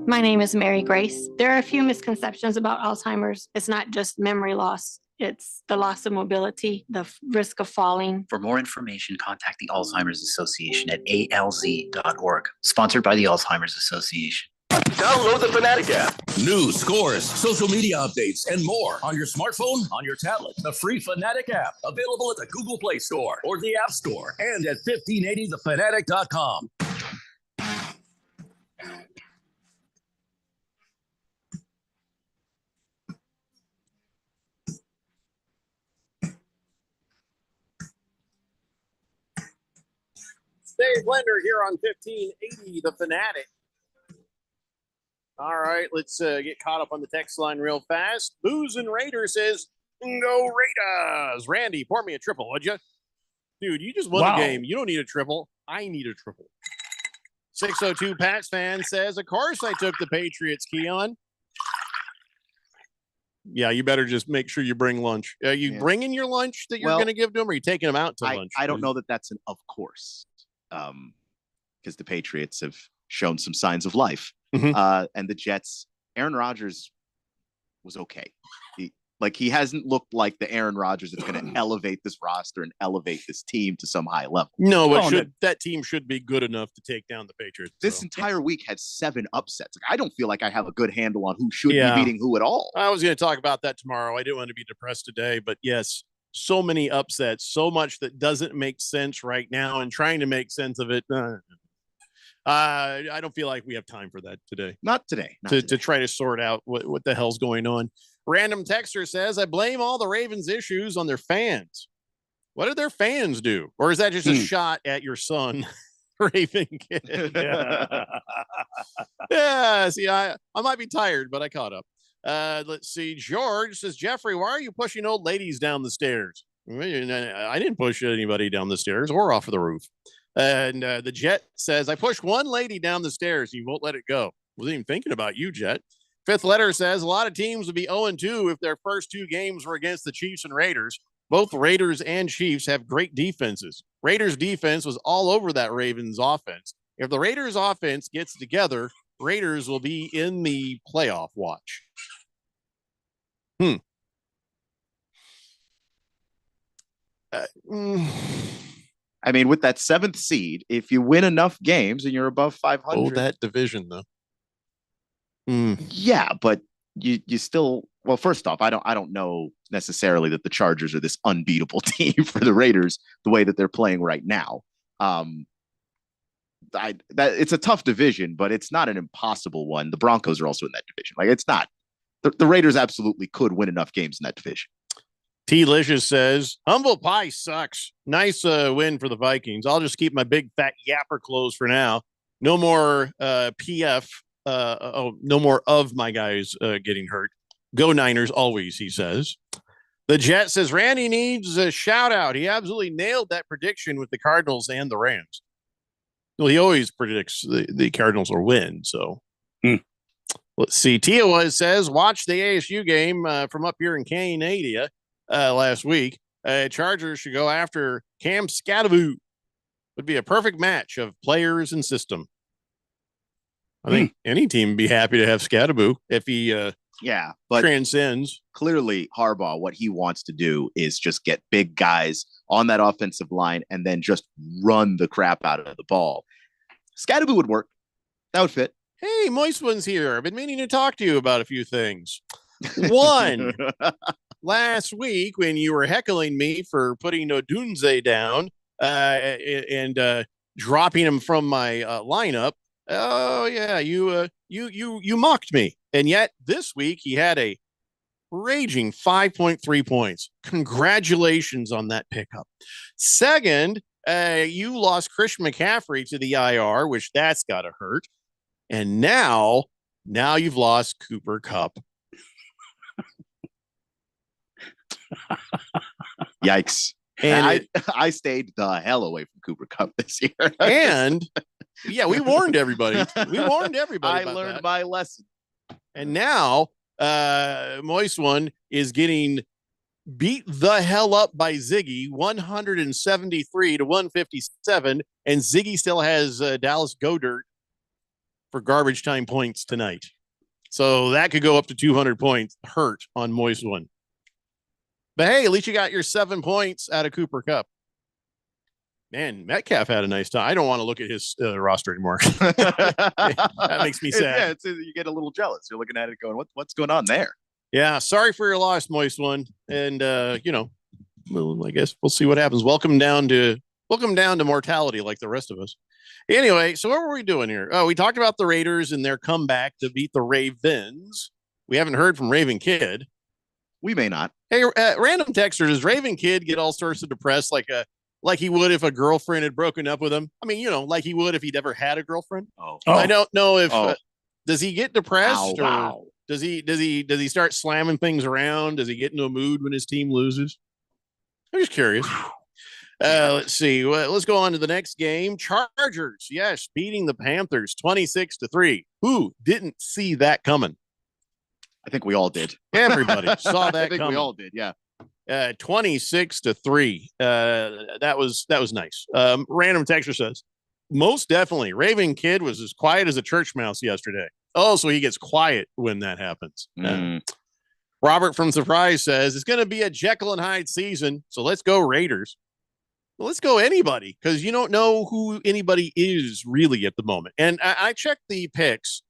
My name is Mary Grace. There are a few misconceptions about Alzheimer's. It's not just memory loss. It's the loss of mobility, the risk of falling. For more information, contact the Alzheimer's Association at alz.org. Sponsored by the Alzheimer's Association. Download the Fanatic app. News, scores, social media updates, and more on your smartphone, on your tablet. The free Fanatic app, available at the Google Play Store or the App Store, and at 1580thefanatic.com. Dave Blender here on 1580 The Fanatic. All right, let's get caught up on the text line real fast. Booze and Raider says, "Go Raiders!" Randy, pour me a triple, would you? Dude, you just won the game. You don't need a triple. I need a triple. 602 Pats fan says, "Of course I took the Patriots, Keon." Yeah, you better just make sure you bring lunch. Are you bringing your lunch that you're going to give to them, or are you taking them out to lunch? I don't know that that's an of course. Because the Patriots have shown some signs of life. And the Jets, Aaron Rodgers was okay. He hasn't looked like the Aaron Rodgers that's going to elevate this roster and elevate this team to some high level. No, but that team should be good enough to take down the Patriots. This entire week had 7 upsets. I don't feel like I have a good handle on who should be beating who at all. I was going to talk about that tomorrow. I didn't want to be depressed today, but yes, so many upsets, so much that doesn't make sense right now, and trying to make sense of it. I don't feel like we have time for that today. Not today. To try to sort out what the hell's going on. Random texter says, "I blame all the Ravens issues on their fans." What did their fans do? Or is that just a shot at your son, Raven kid? Yeah, see, I might be tired, but I caught up. Let's see. George says, "Jeffrey, why are you pushing old ladies down the stairs?" I didn't push anybody down the stairs or off of the roof. And the Jet says, "I pushed one lady down the stairs. You won't let it go." Wasn't even thinking about you, Jet. Fifth letter says, "A lot of teams would be 0-2 if their first 2 games were against the Chiefs and Raiders. Both Raiders and Chiefs have great defenses. Raiders defense was all over that Ravens offense. If the Raiders offense gets together, Raiders will be in the playoff watch." I mean, with that 7th seed, if you win enough games and you're above 500. Oh, that division though. Yeah, but you still, well, first off, I don't know necessarily that the Chargers are this unbeatable team for the Raiders the way that they're playing right now. It's a tough division, but it's not an impossible one. The Broncos are also in that division. Like, it's not. The Raiders absolutely could win enough games in that division. T-Licious says, "Humble pie sucks. Nice win for the Vikings. I'll just keep my big fat yapper clothes for now. No more PF. No more of my guys getting hurt. Go Niners always," he says. The Jet says, "Randy needs a shout out. He absolutely nailed that prediction with the Cardinals and the Rams." Well, he always predicts the Cardinals will win. So let's see. Tia says, "Watch the ASU game from up here in Canada last week. Chargers should go after Cam Scatteroo. Would be a perfect match of players and system." I think any team would be happy to have Scatteroo if he Yeah, but transcends. Clearly, Harbaugh, what he wants to do is just get big guys on that offensive line and then just run the crap out of the ball. Scatterboo would work. That would fit. Hey, Moist One's here. I've been meaning to talk to you about a few things. One, last week when you were heckling me for putting Odunze down and dropping him from my lineup. Oh yeah, you mocked me. And yet this week he had a raging 5.3 points. Congratulations on that pickup. Second, you lost Christian McCaffrey to the IR, which that's got to hurt. And now you've lost Cooper Kupp. Yikes. And I stayed the hell away from Cooper Kupp this year. And yeah, we warned everybody. I learned my lesson. And now Moist One is getting beat the hell up by Ziggy, 173 to 157. And Ziggy still has Dallas Goedert for garbage time points tonight. So that could go up to 200 points hurt on Moist One. But hey, at least you got your 7 points out of Cooper Kupp. Man, Metcalf had a nice time. I don't want to look at his roster anymore. That makes me sad. Yeah, you get a little jealous. You're looking at it going, what's going on there? Yeah, sorry for your loss, Moist One. And well, I guess we'll see what happens. Welcome down to mortality like the rest of us. Anyway, so what were we doing here? Oh, we talked about the Raiders and their comeback to beat the Ravens. We haven't heard from Raven Kid. We may not. Hey, random texter, does Raven Kid get all sorts of depressed like he would if a girlfriend had broken up with him? I mean, like he would if he'd ever had a girlfriend. I don't know if does he get depressed or does he start slamming things around? Does he get into a mood when his team loses? I'm just curious. Let's see. Let's go on to the next game. Chargers, yes, beating the Panthers 26-3. Who didn't see that coming? I think we all did. Everybody saw that I think coming. we all did, yeah. 26-3. That was nice. Random texter says, most definitely, Raven Kid was as quiet as a church mouse yesterday. Oh, so he gets quiet when that happens. Robert from Surprise says, it's going to be a Jekyll and Hyde season, so let's go Raiders. Well, let's go anybody, because you don't know who anybody is really at the moment. And I checked the picks.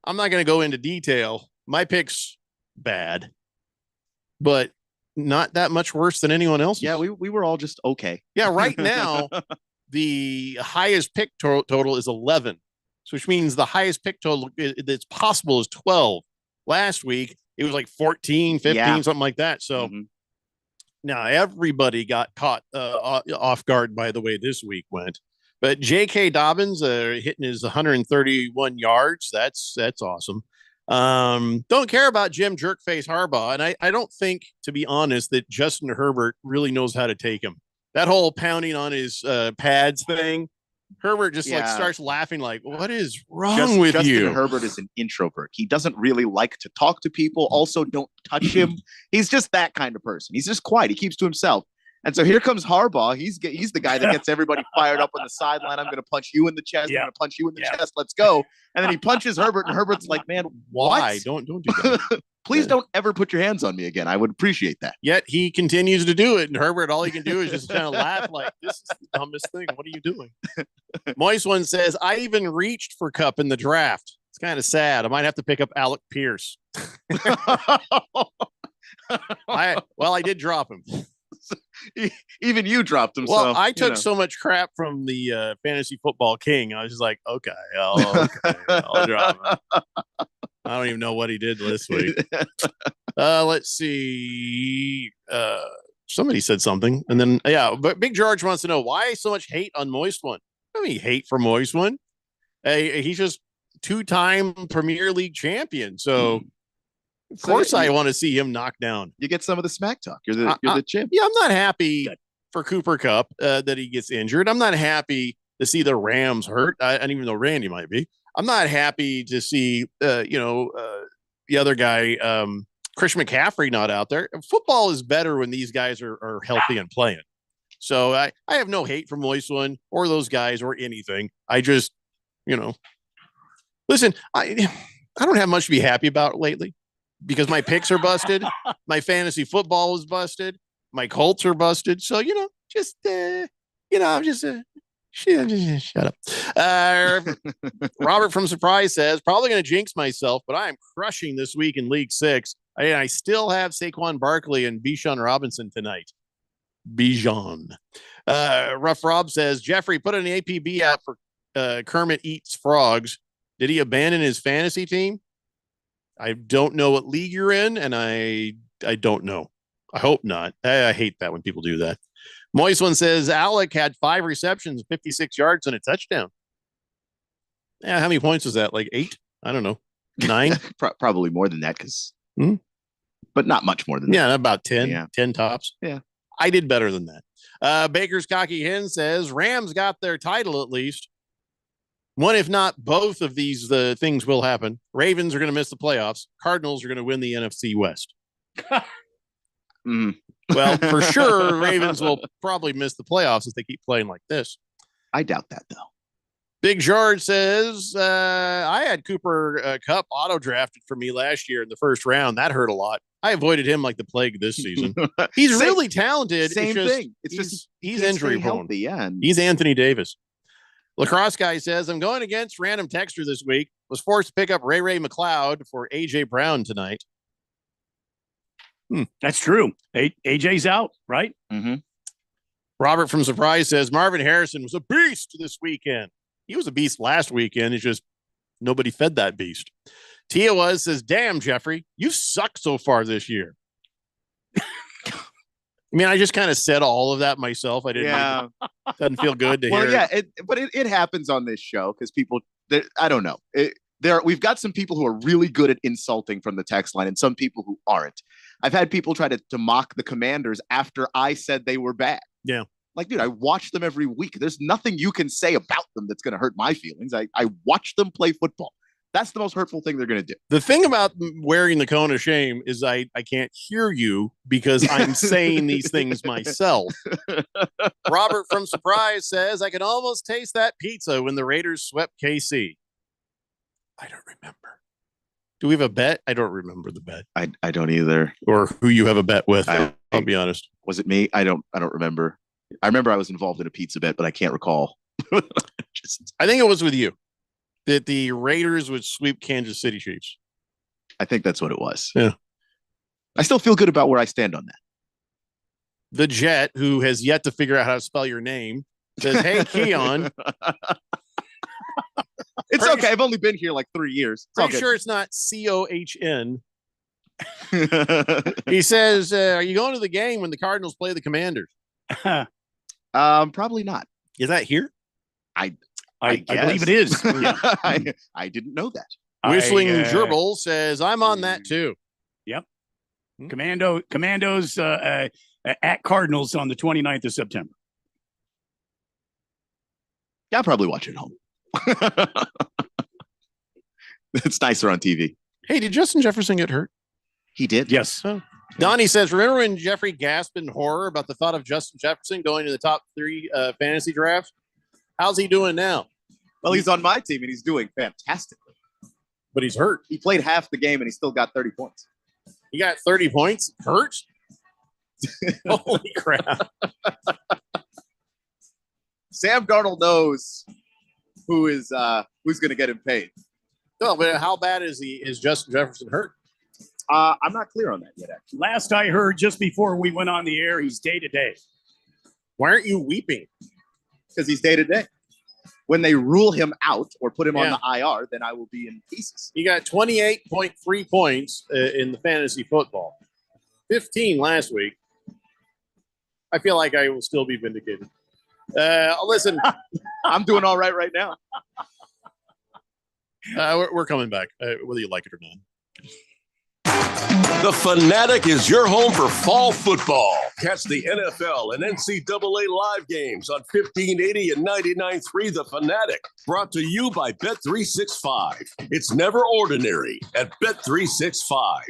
I'm not going to go into detail. My pick's bad, but not that much worse than anyone else. Yeah, we were all just okay. Yeah, right now, the highest pick total is 11, which means the highest pick total that's possible is 12. Last week, it was like 14, 15, something like that. So now everybody got caught off guard by the way this week went. But J.K. Dobbins hitting his 131 yards. That's awesome. Don't care about Jim Jerkface Harbaugh. And I don't think, to be honest, that Justin Herbert really knows how to take him. That whole pounding on his pads thing, Herbert just starts laughing like, what is wrong with Justin you? Justin Herbert is an introvert. He doesn't really like to talk to people. Also, don't touch him. He's just that kind of person. He's just quiet. He keeps to himself. And so here comes Harbaugh. He's the guy that gets everybody fired up on the sideline. I'm going to punch you in the chest. I'm going to punch you in the chest. Let's go. And then he punches Herbert, and Herbert's like, man, why? Don't do that. Please don't ever put your hands on me again. I would appreciate that. Yet he continues to do it. And Herbert, all he can do is just kind of laugh like, this is the dumbest thing. What are you doing? Moist One says, I even reached for Kupp in the draft. It's kind of sad. I might have to pick up Alec Pierce. I did drop him. Even you dropped him. Well, so, I took so much crap from the Fantasy Football King. I was just like, okay, I'll drop him. I don't even know what he did this week. Let's see. Somebody said something. And then, but Big George wants to know why so much hate on Moist One. I mean, hate for Moist One. He's just 2-time Premier League champion. So, of course, I want to see him knocked down. You get some of the smack talk. You're the champ. Yeah, I'm not happy for Cooper Kupp that he gets injured. I'm not happy to see the Rams hurt. And even though Randy might be, I'm not happy to see the other guy, Christian McCaffrey, not out there. Football is better when these guys are healthy and playing. So I have no hate for Moist One or those guys or anything. I just, listen, I don't have much to be happy about lately. because my picks are busted. My fantasy football is busted. My Colts are busted. So, just, I'm just, shut up. Robert from Surprise says, probably going to jinx myself, but I am crushing this week in League 6. I still have Saquon Barkley and Bijan Robinson tonight. Bijan. Rough Rob says, Jeffrey, put an APB out for Kermit Eats Frogs. Did he abandon his fantasy team? I don't know what league you're in, and I don't know. I hope not. I hate that when people do that. Moist One says, Alec had 5 receptions, 56 yards, and a touchdown. Yeah, how many points was that? Like 8? I don't know. 9? Probably more than that, but not much more than that. Yeah, about 10. Yeah. 10 tops. Yeah. I did better than that. Baker's Cocky Hen says, Rams got their title at least. One, if not both of these things will happen. Ravens are going to miss the playoffs. Cardinals are going to win the NFC West. Well, for sure, Ravens will probably miss the playoffs if they keep playing like this. I doubt that, though. Big George says, I had Cooper Kupp auto-drafted for me last year in the first round. That hurt a lot. I avoided him like the plague this season. He's really talented. Same thing. It's just he's injury prone. Healthy, yeah. He's Anthony Davis. Lacrosse guy says, I'm going against random texter this week. Was forced to pick up Ray McLeod for A.J. Brown tonight. That's true. AJ's out, right? Mm-hmm. Robert from Surprise says, Marvin Harrison was a beast this weekend. He was a beast last weekend. It's just nobody fed that beast. Tia was says, damn, Jeffrey, you suck so far this year. I mean, I just kind of said all of that myself. I didn't. Yeah. Doesn't feel good to hear. Well, yeah, it happens on this show because people, I don't know. We've got some people who are really good at insulting from the text line and some people who aren't. I've had people try to mock the Commanders after I said they were bad. Yeah. Like, dude, I watch them every week. There's nothing you can say about them that's going to hurt my feelings. I watch them play football. That's the most hurtful thing they're going to do. The thing about wearing the cone of shame is I can't hear you because I'm saying these things myself. Robert from Surprise says, I can almost taste that pizza when the Raiders swept KC. I don't remember. Do we have a bet? I don't remember the bet. I don't either. Or who you have a bet with. I'll be honest. Was it me? I don't remember. I remember I was involved in a pizza bet, but I can't recall. I think it was with you that the Raiders would sweep Kansas City Chiefs. I think that's what it was. Yeah. I still feel good about where I stand on that. The Jet, who has yet to figure out how to spell your name, says, hey, Keon. It's okay. I've only been here like 3 years. Pretty sure it's not COHN. He says, are you going to the game when the Cardinals play the Commanders? Probably not. Is that here? I believe it is. I didn't know that. Whistling Gerbil says, I'm on that too. Yep. Commandos at Cardinals on the 29th of September. Yeah, I'll probably watch it at home. It's nicer on TV. Hey, did Justin Jefferson get hurt? He did. Yes. Oh. Donnie says, remember when Jeffrey gasped in horror about the thought of Justin Jefferson going to the top 3 fantasy drafts? How's he doing now? Well, he's on my team and he's doing fantastically. But he's hurt. He played half the game and he still got 30 points. He got 30 points? Hurt? Holy crap. Sam Darnold knows who's going to get him paid. No, but how bad is Justin Jefferson hurt? I'm not clear on that yet, actually. Last I heard, just before we went on the air, he's day-to-day. Why aren't you weeping? Because he's day-to-day. When they rule him out or put him on the IR, then I will be in pieces. He got 28.3 points in the fantasy football. 15 last week. I feel like I will still be vindicated. Listen. I'm doing all right now. We're coming back, whether you like it or not. The Fanatic is your home for fall football. Catch the NFL and NCAA live games on 1580 and 99.3 The Fanatic. Brought to you by Bet365. It's never ordinary at Bet365.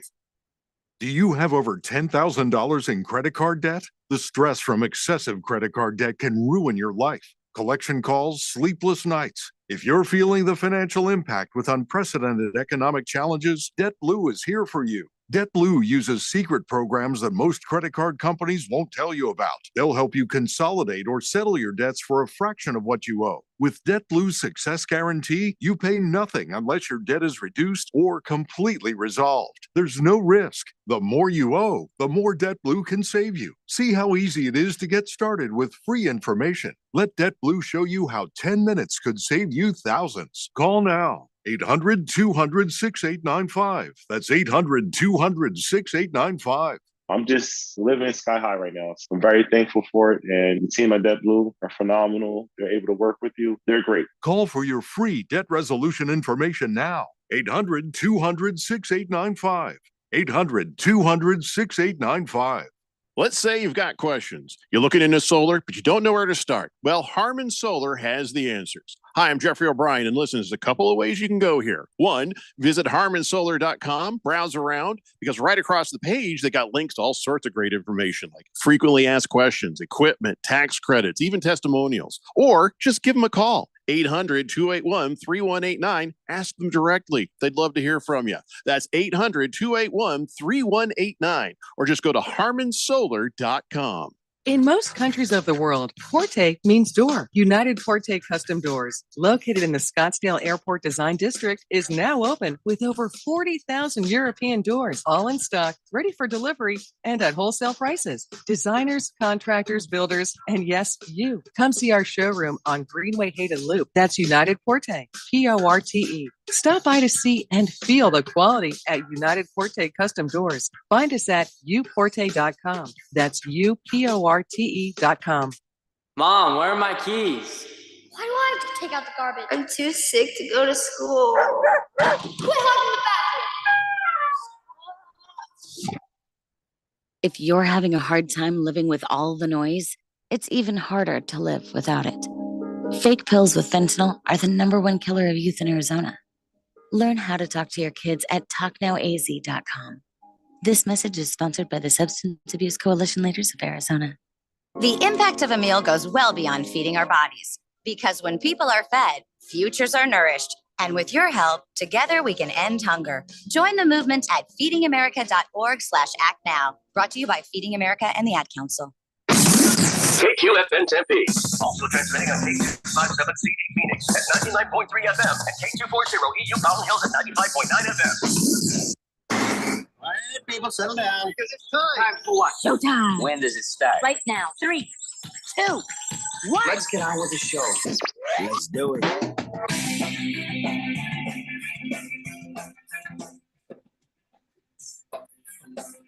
Do you have over $10,000 in credit card debt? The stress from excessive credit card debt can ruin your life. Collection calls, sleepless nights. If you're feeling the financial impact with unprecedented economic challenges, DebtBlue is here for you. DebtBlue uses secret programs that most credit card companies won't tell you about. They'll help you consolidate or settle your debts for a fraction of what you owe. With DebtBlue's Success Guarantee, you pay nothing unless your debt is reduced or completely resolved. There's no risk. The more you owe, the more DebtBlue can save you. See how easy it is to get started with free information. Let DebtBlue show you how 10 minutes could save you thousands. Call now. 800-200-6895. That's 800-200-6895. I'm just living sky high right now. So I'm very thankful for it. And the team at DebtBlue are phenomenal. They're able to work with you. They're great. Call for your free debt resolution information now. 800-200-6895. 800-200-6895. Let's say you've got questions. You're looking into solar, but you don't know where to start. Well, Harmon Solar has the answers. Hi, I'm Jeffrey O'Brien, and listen, there's a couple of ways you can go here. One, visit harmonsolar.com, browse around, because right across the page, they got links to all sorts of great information, like frequently asked questions, equipment, tax credits, even testimonials. Or just give them a call. 800-281-3189. Ask them directly. They'd love to hear from you. That's 800-281-3189. Or just go to harmonsolar.com. In most countries of the world, Forte means door. United Forte Custom Doors, located in the Scottsdale Airport Design District, is now open with over 40,000 European doors, all in stock, ready for delivery, and at wholesale prices. Designers, contractors, builders, and yes, you. Come see our showroom on Greenway Hayden Loop. That's United Forte, Porte. Stop by to see and feel the quality at United Forte Custom Doors. Find us at uporte.com. That's uporte.com. Mom, where are my keys? Why do I have to take out the garbage? I'm too sick to go to school. Quit hogging the bathroom! If you're having a hard time living with all the noise, it's even harder to live without it. Fake pills with fentanyl are the #1 killer of youth in Arizona. Learn how to talk to your kids at talknowaz.com. This message is sponsored by the Substance Abuse Coalition Leaders of Arizona. The impact of a meal goes well beyond feeding our bodies, because when people are fed, futures are nourished. And with your help, together we can end hunger. Join the movement at feedingamerica.org/actnow. Brought to you by Feeding America and the Ad Council. KQFN Tempe. Also transmitting on K257CD Phoenix at 99.3 FM and K240 EU Mountain Hills at 95.9 FM. All right, people, settle down. Because it's time. Time for what? Showtime. When does it start? Right now. 3, 2, 1. Let's get on with the show. Let's do it.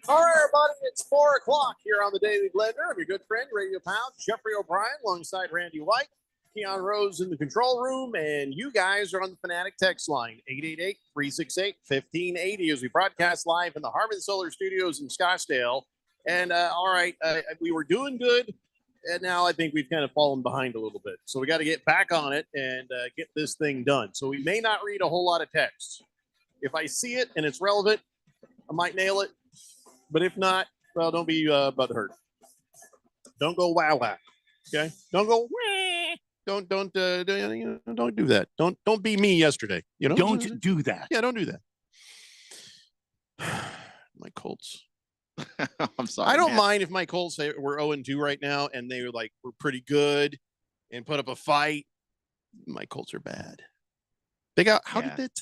All right, everybody, it's 4 o'clock here on the Daily Blender. I'm your good friend, radio pal, Jeffrey O'Brien, alongside Randy White, Keon Rose in the control room, and you guys are on the Fanatic text line, 888-368-1580, as we broadcast live in the Harmon Solar Studios in Scottsdale. And all right, we were doing good, and now I think we've kind of fallen behind a little bit. So we got to get back on it and get this thing done. So we may not read a whole lot of texts. If I see it and it's relevant, I might nail it. But if not, well, don't be butthurt. Don't go wow wow. Okay, don't go. Wah. Don't do that. Don't be me yesterday. You know, Don't do that. Yeah, don't do that. My Colts. I'm sorry. I don't man. mind if my Colts were 0-2 right now and they were pretty good and put up a fight. My Colts are bad. They got how did this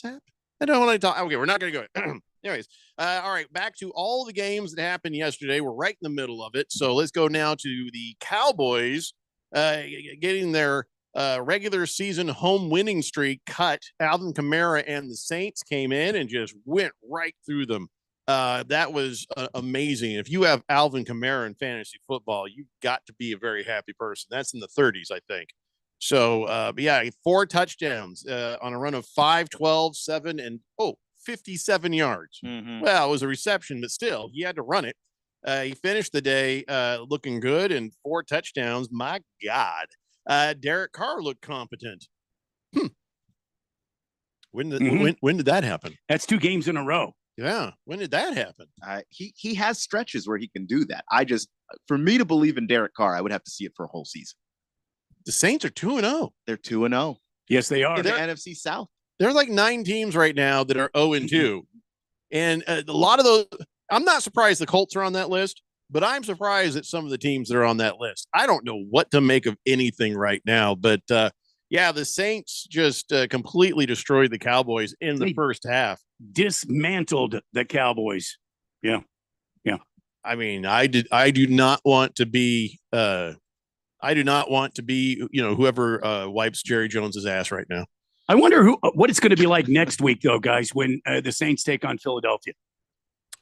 happen? I don't want to talk. Okay, we're not going to go. Anyways, all right, back to all the games that happened yesterday. We're right in the middle of it. So let's go now to the Cowboys getting their regular season home winning streak cut. Alvin Kamara and the Saints came in and just went right through them. That was amazing. If you have Alvin Kamara in fantasy football, you've got to be a very happy person. That's in the 30s, I think. So, but yeah, 4 touchdowns on a run of 5, 12, 7, and 57 yards. Well, it was a reception, but still, he had to run it. He finished the day looking good and 4 touchdowns. My God. Derek Carr looked competent. When did that happen? That's 2 games in a row. Yeah. When did that happen? He has stretches where he can do that. For me to believe in Derek Carr, I would have to see it for a whole season. The Saints are 2-0. They're 2-0. Yes, they are. In the NFC South. There are like 9 teams right now that are 0-2. And a lot of those, I'm not surprised the Colts are on that list, but I'm surprised at some of the teams that are on that list. I don't know what to make of anything right now, but yeah, the Saints just completely destroyed the Cowboys in the first half. Dismantled the Cowboys. Yeah. Yeah. I mean, I do not want to be whoever wipes Jerry Jones's ass right now. I wonder what it's going to be like next week, though, guys, when the Saints take on Philadelphia.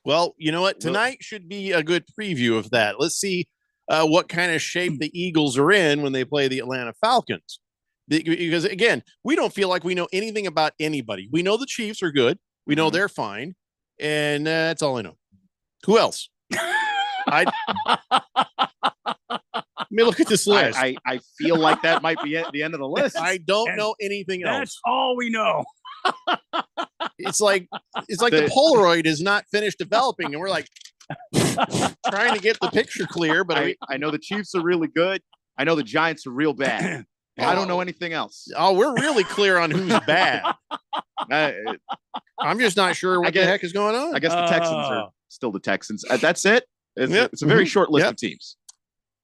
Well, you know what? Tonight should be a good preview of that. Let's see what kind of shape the Eagles are in when they play the Atlanta Falcons. Because, again, we don't feel like we know anything about anybody. We know the Chiefs are good. We know they're fine. And that's all I know. Who else? Let me look at this list. I feel like that might be at the end of the list. I don't know anything else. That's all we know. It's like the Polaroid is not finished developing, and we're like trying to get the picture clear. But I know the Chiefs are really good. I know the Giants are real bad. I don't know anything else. Oh, we're really clear on who's bad. I'm just not sure what the heck is going on. I guess the Texans are still the Texans. That's it. It's a very short list of teams.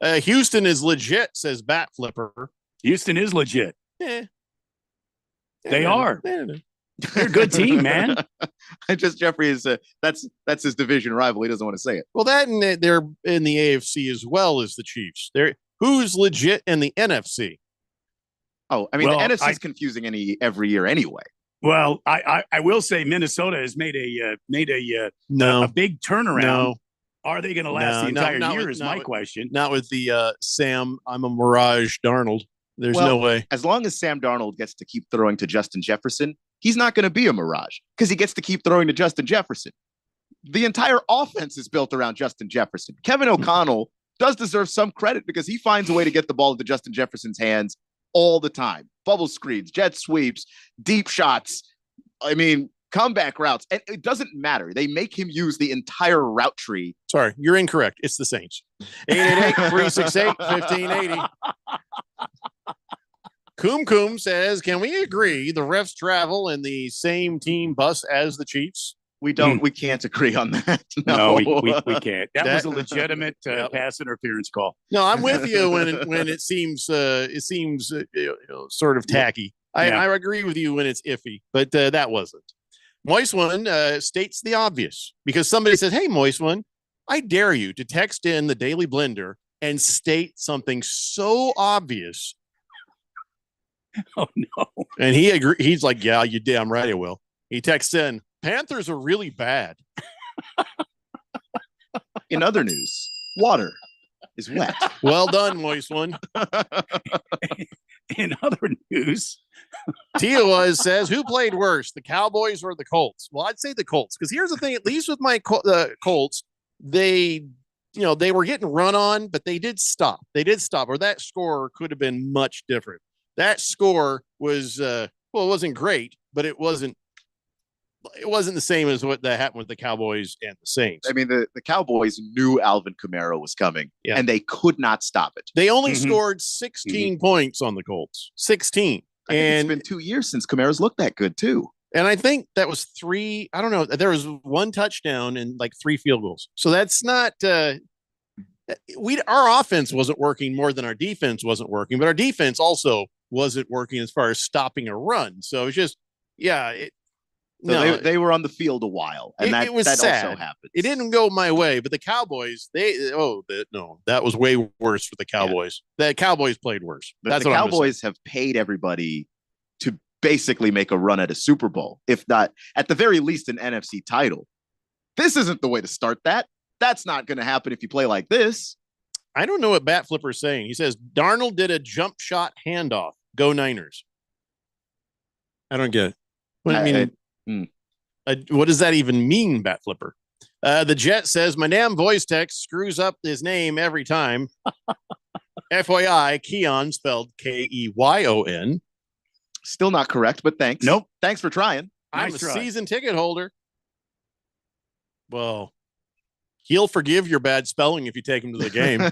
Houston is legit, says Bat Flipper. Houston is legit. Yeah. They are. They're a good team, man. Jeffrey is that's his division rival. He doesn't want to say it. Well, that and they're in the AFC as well as the Chiefs. Who's legit in the NFC? Oh, I mean, the NFC is confusing every year anyway. Well, I will say Minnesota has made a big turnaround. No. Are they going to last the entire year? Is my question. Not with the Sam. I'm a Mirage Darnold. There's no way. As long as Sam Darnold gets to keep throwing to Justin Jefferson, he's not going to be a Mirage because he gets to keep throwing to Justin Jefferson. The entire offense is built around Justin Jefferson. Kevin O'Connell does deserve some credit because he finds a way to get the ball into Justin Jefferson's hands all the time. Bubble screens, jet sweeps, deep shots. I mean, comeback routes. And it doesn't matter. They make him use the entire route tree. Sorry, you're incorrect. It's the Saints. 888-368-1580. Coom says, can we agree the refs travel in the same team bus as the Chiefs? We don't. We can't agree on that. No, we can't. That was a legitimate pass interference call. No, I'm with you when it seems sort of tacky. I agree with you when it's iffy, but that wasn't. Moist One states the obvious because somebody says, "Hey, Moist One, I dare you to text in the Daily Blender and state something so obvious." Oh no! And he agreed. He's like, "Yeah, you damn right, I will." He texts in, "Panthers are really bad." In other news, water is wet. Well done, Moist One. In other news, Tia says, who played worse, the Cowboys or the Colts? Well, I'd say the Colts, because here's the thing, at least with my Colts, they were getting run on, but they did stop. Or that score could have been much different. That score was, it wasn't great, but it wasn't the same as what that happened with the Cowboys and the Saints. I mean, the Cowboys knew Alvin Kamara was coming, and they could not stop it. They only scored 16 points on the Colts. 16. And it's been 2 years since Kamara's looked that good, too. And I think that was 3. I don't know. There was 1 touchdown and like 3 field goals. So that's not. Our offense wasn't working more than our defense wasn't working, but our defense also wasn't working as far as stopping a run. So it's just, they were on the field a while, and that was sad. Also happened. It didn't go my way, but the Cowboys, that was way worse for the Cowboys. Yeah. The Cowboys played worse. That's the Cowboys have paid everybody to basically make a run at a Super Bowl, if not at the very least an NFC title. This isn't the way to start that. That's not going to happen if you play like this. I don't know what Bat Flipper is saying. He says Darnold did a jump shot handoff. Go Niners. I don't get it. What do you mean? What does that even mean, Bat Flipper? The Jet says, my damn voice text screws up his name every time. FYI, Keon spelled Keyon. Still not correct, but thanks. Nope. Thanks for trying. I'm a season ticket holder. Well, he'll forgive your bad spelling if you take him to the game.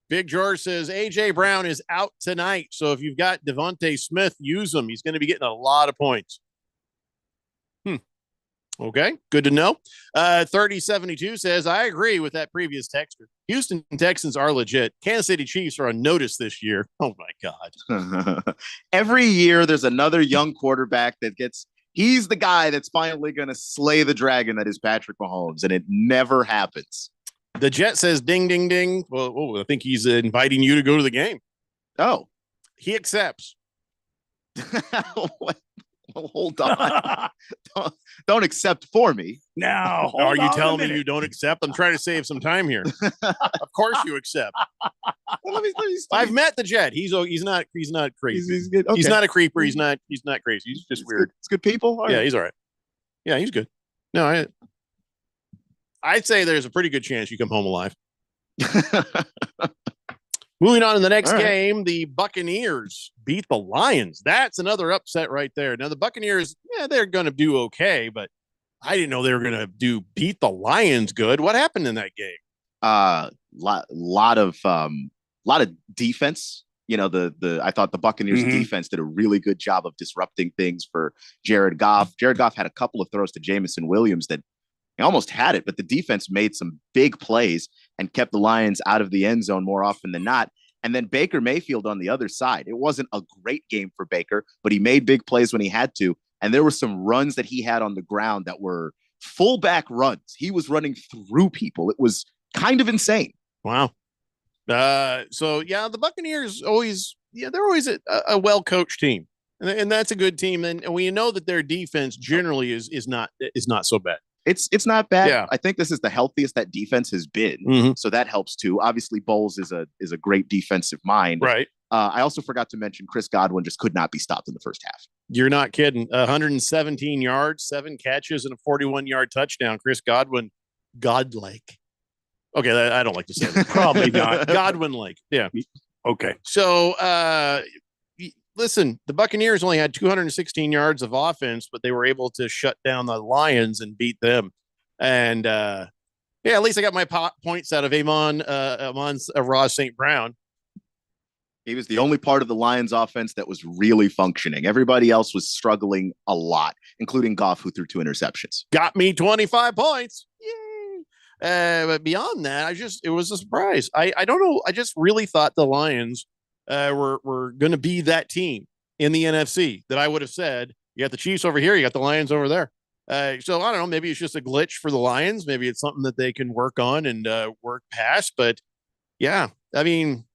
Big George says AJ Brown is out tonight. So if you've got Devontae Smith, use him. He's going to be getting a lot of points. Okay, good to know. 3072 says, I agree with that previous texter. Houston Texans are legit. Kansas City Chiefs are on notice this year. Oh, my God. Every year, there's another young quarterback that he's the guy that's finally going to slay the dragon that is Patrick Mahomes, and it never happens. The Jet says, ding, ding, ding. Well, I think he's inviting you to go to the game. Oh. He accepts. Well, hold on. don't accept for me. Now, are you telling me you don't accept? I'm trying to save some time here. Of course you accept. Well, let me I've met the Jet. He's not crazy. He's good. Okay. He's not a creeper. He's not crazy. He's just weird. It's good people. All yeah, right. he's all right. Yeah, he's good. No, I'd say there's a pretty good chance you come home alive. Moving on to the next game, the Buccaneers beat the Lions. That's another upset right there. Now, the Buccaneers, they're going to do okay, but I didn't know they were going to beat the Lions good. What happened in that game? Lot of defense. You know, I thought the Buccaneers defense did a really good job of disrupting things for Jared Goff. Jared Goff had a couple of throws to Jamison Williams that he almost had it, but the defense made some big plays and kept the Lions out of the end zone more often than not. And then Baker Mayfield on the other side. It wasn't a great game for Baker, but he made big plays when he had to. And there were some runs that he had on the ground that were fullback runs. He was running through people. It was kind of insane. Wow. So yeah, the Buccaneers they're always a well-coached team. And that's a good team. And we know that their defense generally is not so bad. It's not bad. Yeah. I think this is the healthiest that defense has been. So that helps too. Obviously, Bowles is a great defensive mind. Right. I also forgot to mention Chris Godwin just could not be stopped in the first half. You're not kidding. 117 yards, 7 catches, and a 41-yard touchdown. Chris Godwin, godlike. Okay, I don't like to say that. Probably not. Godwin-like. Yeah. Okay. So, listen, the Buccaneers only had 216 yards of offense, but they were able to shut down the Lions and beat them. And at least I got my points out of Amon Ross St. Brown. He was the only part of the Lions offense that was really functioning. Everybody else was struggling a lot, including Goff, who threw 2 interceptions. Got me 25 points. Yay. But beyond that, it was a surprise. I don't know. I just really thought the Lions were going to be that team in the NFC that I would have said, you got the Chiefs over here, you got the Lions over there. So I don't know, maybe it's just a glitch for the Lions. Maybe it's something that they can work on and work past. But yeah, I mean,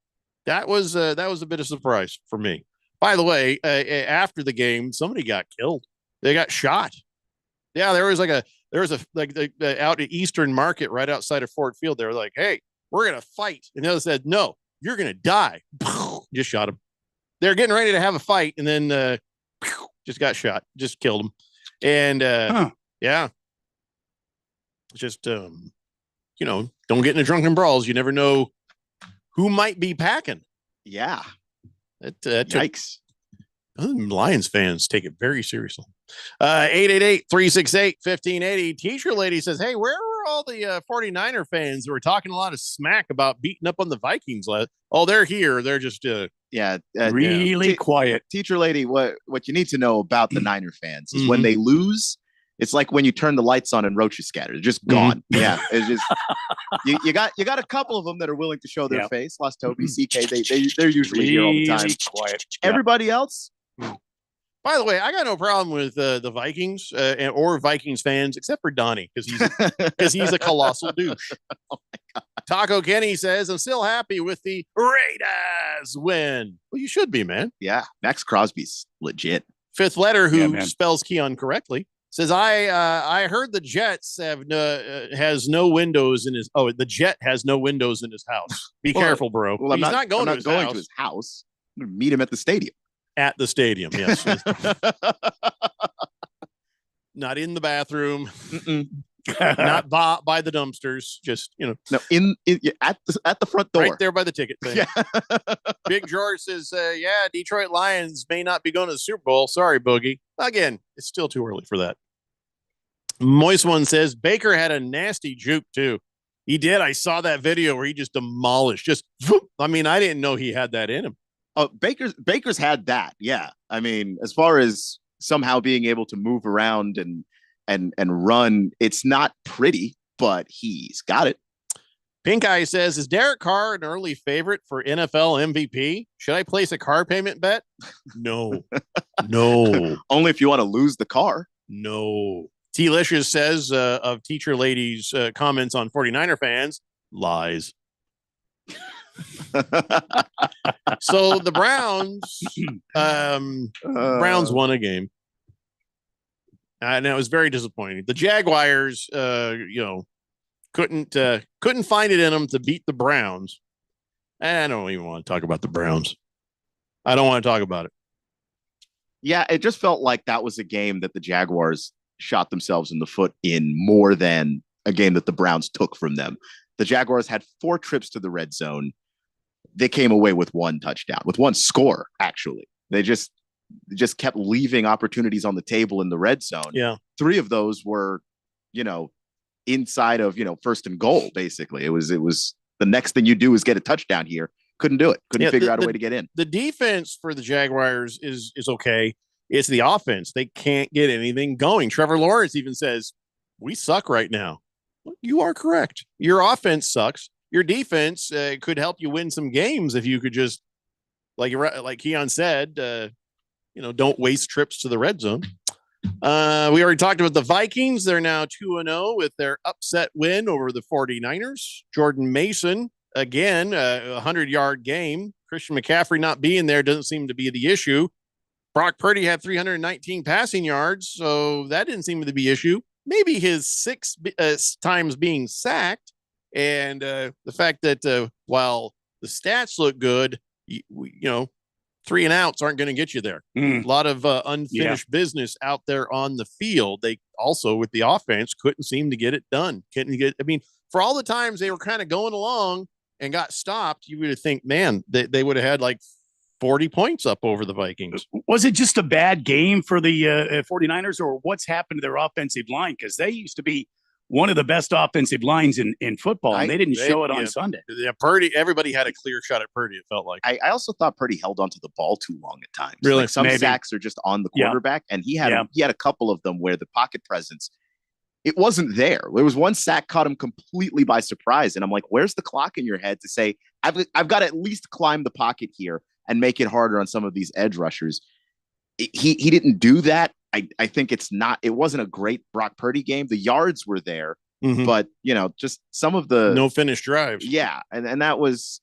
that was a bit of a surprise for me. By the way, after the game, somebody got killed. They got shot. Yeah, there was out at Eastern Market right outside of Ford Field. They were like, hey, we're going to fight. And the other said, no, you're going to die. Just shot him. They're getting ready to have a fight. And then just got shot, just killed him. And yeah, just, don't get into drunken brawls. You never know who might be packing. Yeah. Yikes. Lions fans take it very seriously. 888-368-1580. Teacher lady says, hey, where were all the 49er fans who were talking a lot of smack about beating up on the Vikings? Oh, they're here. They're just really quiet. Teacher lady, what you need to know about the Niner fans is when they lose, it's like when you turn the lights on and roaches scatter. They're just gone. Yeah. It's just you got a couple of them that are willing to show their face. Lost Toby, CK, they're usually here all the time. Quiet. Everybody else. By the way, I got no problem with the Vikings or Vikings fans, except for Donnie, because he's a colossal douche. Oh my God. Taco Kenny says, I'm still happy with the Raiders win. Well, you should be, man. Yeah. Max Crosby's legit. Fifth letter, who spells Keon correctly, says, I heard the Jets has no windows in his. Oh, the Jet has no windows in his house. Be careful, bro. Well, He's not going to his house. I'm going to meet him at the stadium. At the stadium, yes. Not in the bathroom. Not by the dumpsters. Just no, at the front door, right there by the ticket thing. Yeah. Big George says, "Yeah, Detroit Lions may not be going to the Super Bowl. Sorry, Boogie. Again, it's still too early for that." Moist One says Baker had a nasty juke too. He did. I saw that video where he just demolished. I didn't know he had that in him. Oh, Baker's had that. Yeah. I mean, as far as somehow being able to move around and and run. It's not pretty, but he's got it. Pink Eye says, is Derek Carr an early favorite for NFL MVP? Should I place a car payment bet? No. No. Only if you want to lose the car. No. T-Licious says of Teacher Lady's comments on 49er fans, lies. So the Browns won a game. And it was very disappointing. The Jaguars, couldn't find it in them to beat the Browns. I don't even want to talk about the Browns. I don't want to talk about it. Yeah, it just felt like that was a game that the Jaguars shot themselves in the foot in more than a game that the Browns took from them. The Jaguars had 4 trips to the red zone. They came away with 1 touchdown, with 1 score, actually. They just kept leaving opportunities on the table in the red zone. Yeah. 3 of those were, inside of, first and goal, basically. It was the next thing you do is get a touchdown here. Couldn't do it. Couldn't figure out a way to get in. The defense for the Jaguars is okay. It's the offense. They can't get anything going. Trevor Lawrence even says, we suck right now. You are correct. Your offense sucks. Your defense could help you win some games if you could just, like Keon said, don't waste trips to the red zone. We already talked about the Vikings. They're now 2-0 with their upset win over the 49ers. Jordan Mason, again, a 100-yard game. Christian McCaffrey not being there doesn't seem to be the issue. Brock Purdy had 319 passing yards, so that didn't seem to be the issue. Maybe his 6 times being sacked and the fact that while the stats look good, 3 and outs aren't going to get you there. A lot of unfinished business out there on the field. They also, with the offense, couldn't seem to get it done. For all the times they were kind of going along and got stopped, you would think, man, they would have had like 40 points up over the Vikings. Was it just a bad game for the 49ers, or what's happened to their offensive line? Because they used to be one of the best offensive lines in football, and they didn't show it on Sunday. Yeah, Purdy, everybody had a clear shot at Purdy, it felt like. I also thought Purdy held onto the ball too long at times. Really? Like some Maybe. sacks are just on the quarterback, and he had a couple of them where the pocket presence, it wasn't there. There was one sack caught him completely by surprise, and I'm like, where's the clock in your head to say, I've got to at least climb the pocket here and make it harder on some of these edge rushers? He didn't do that. I think it wasn't a great Brock Purdy game. The yards were there, but just some of the no finished drives. Yeah. And that was,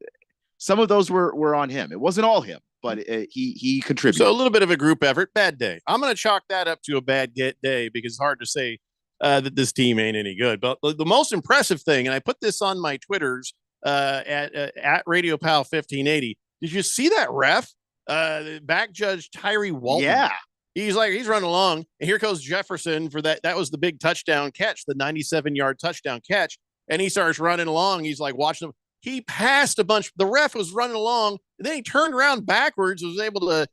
some of those were on him. It wasn't all him, but he contributed. So a little bit of a group effort, bad day. I'm going to chalk that up to a bad day because it's hard to say that this team ain't any good. But the most impressive thing, and I put this on my Twitters at Radio Pal 1580. Did you see that ref? Back judge Tyree Walton. Yeah. He's running along, and here goes Jefferson for that. That was the big touchdown catch, the 97-yard touchdown catch. And he starts running along. He's like watching him. He passed a bunch. The ref was running along, and then he turned around backwards, was able to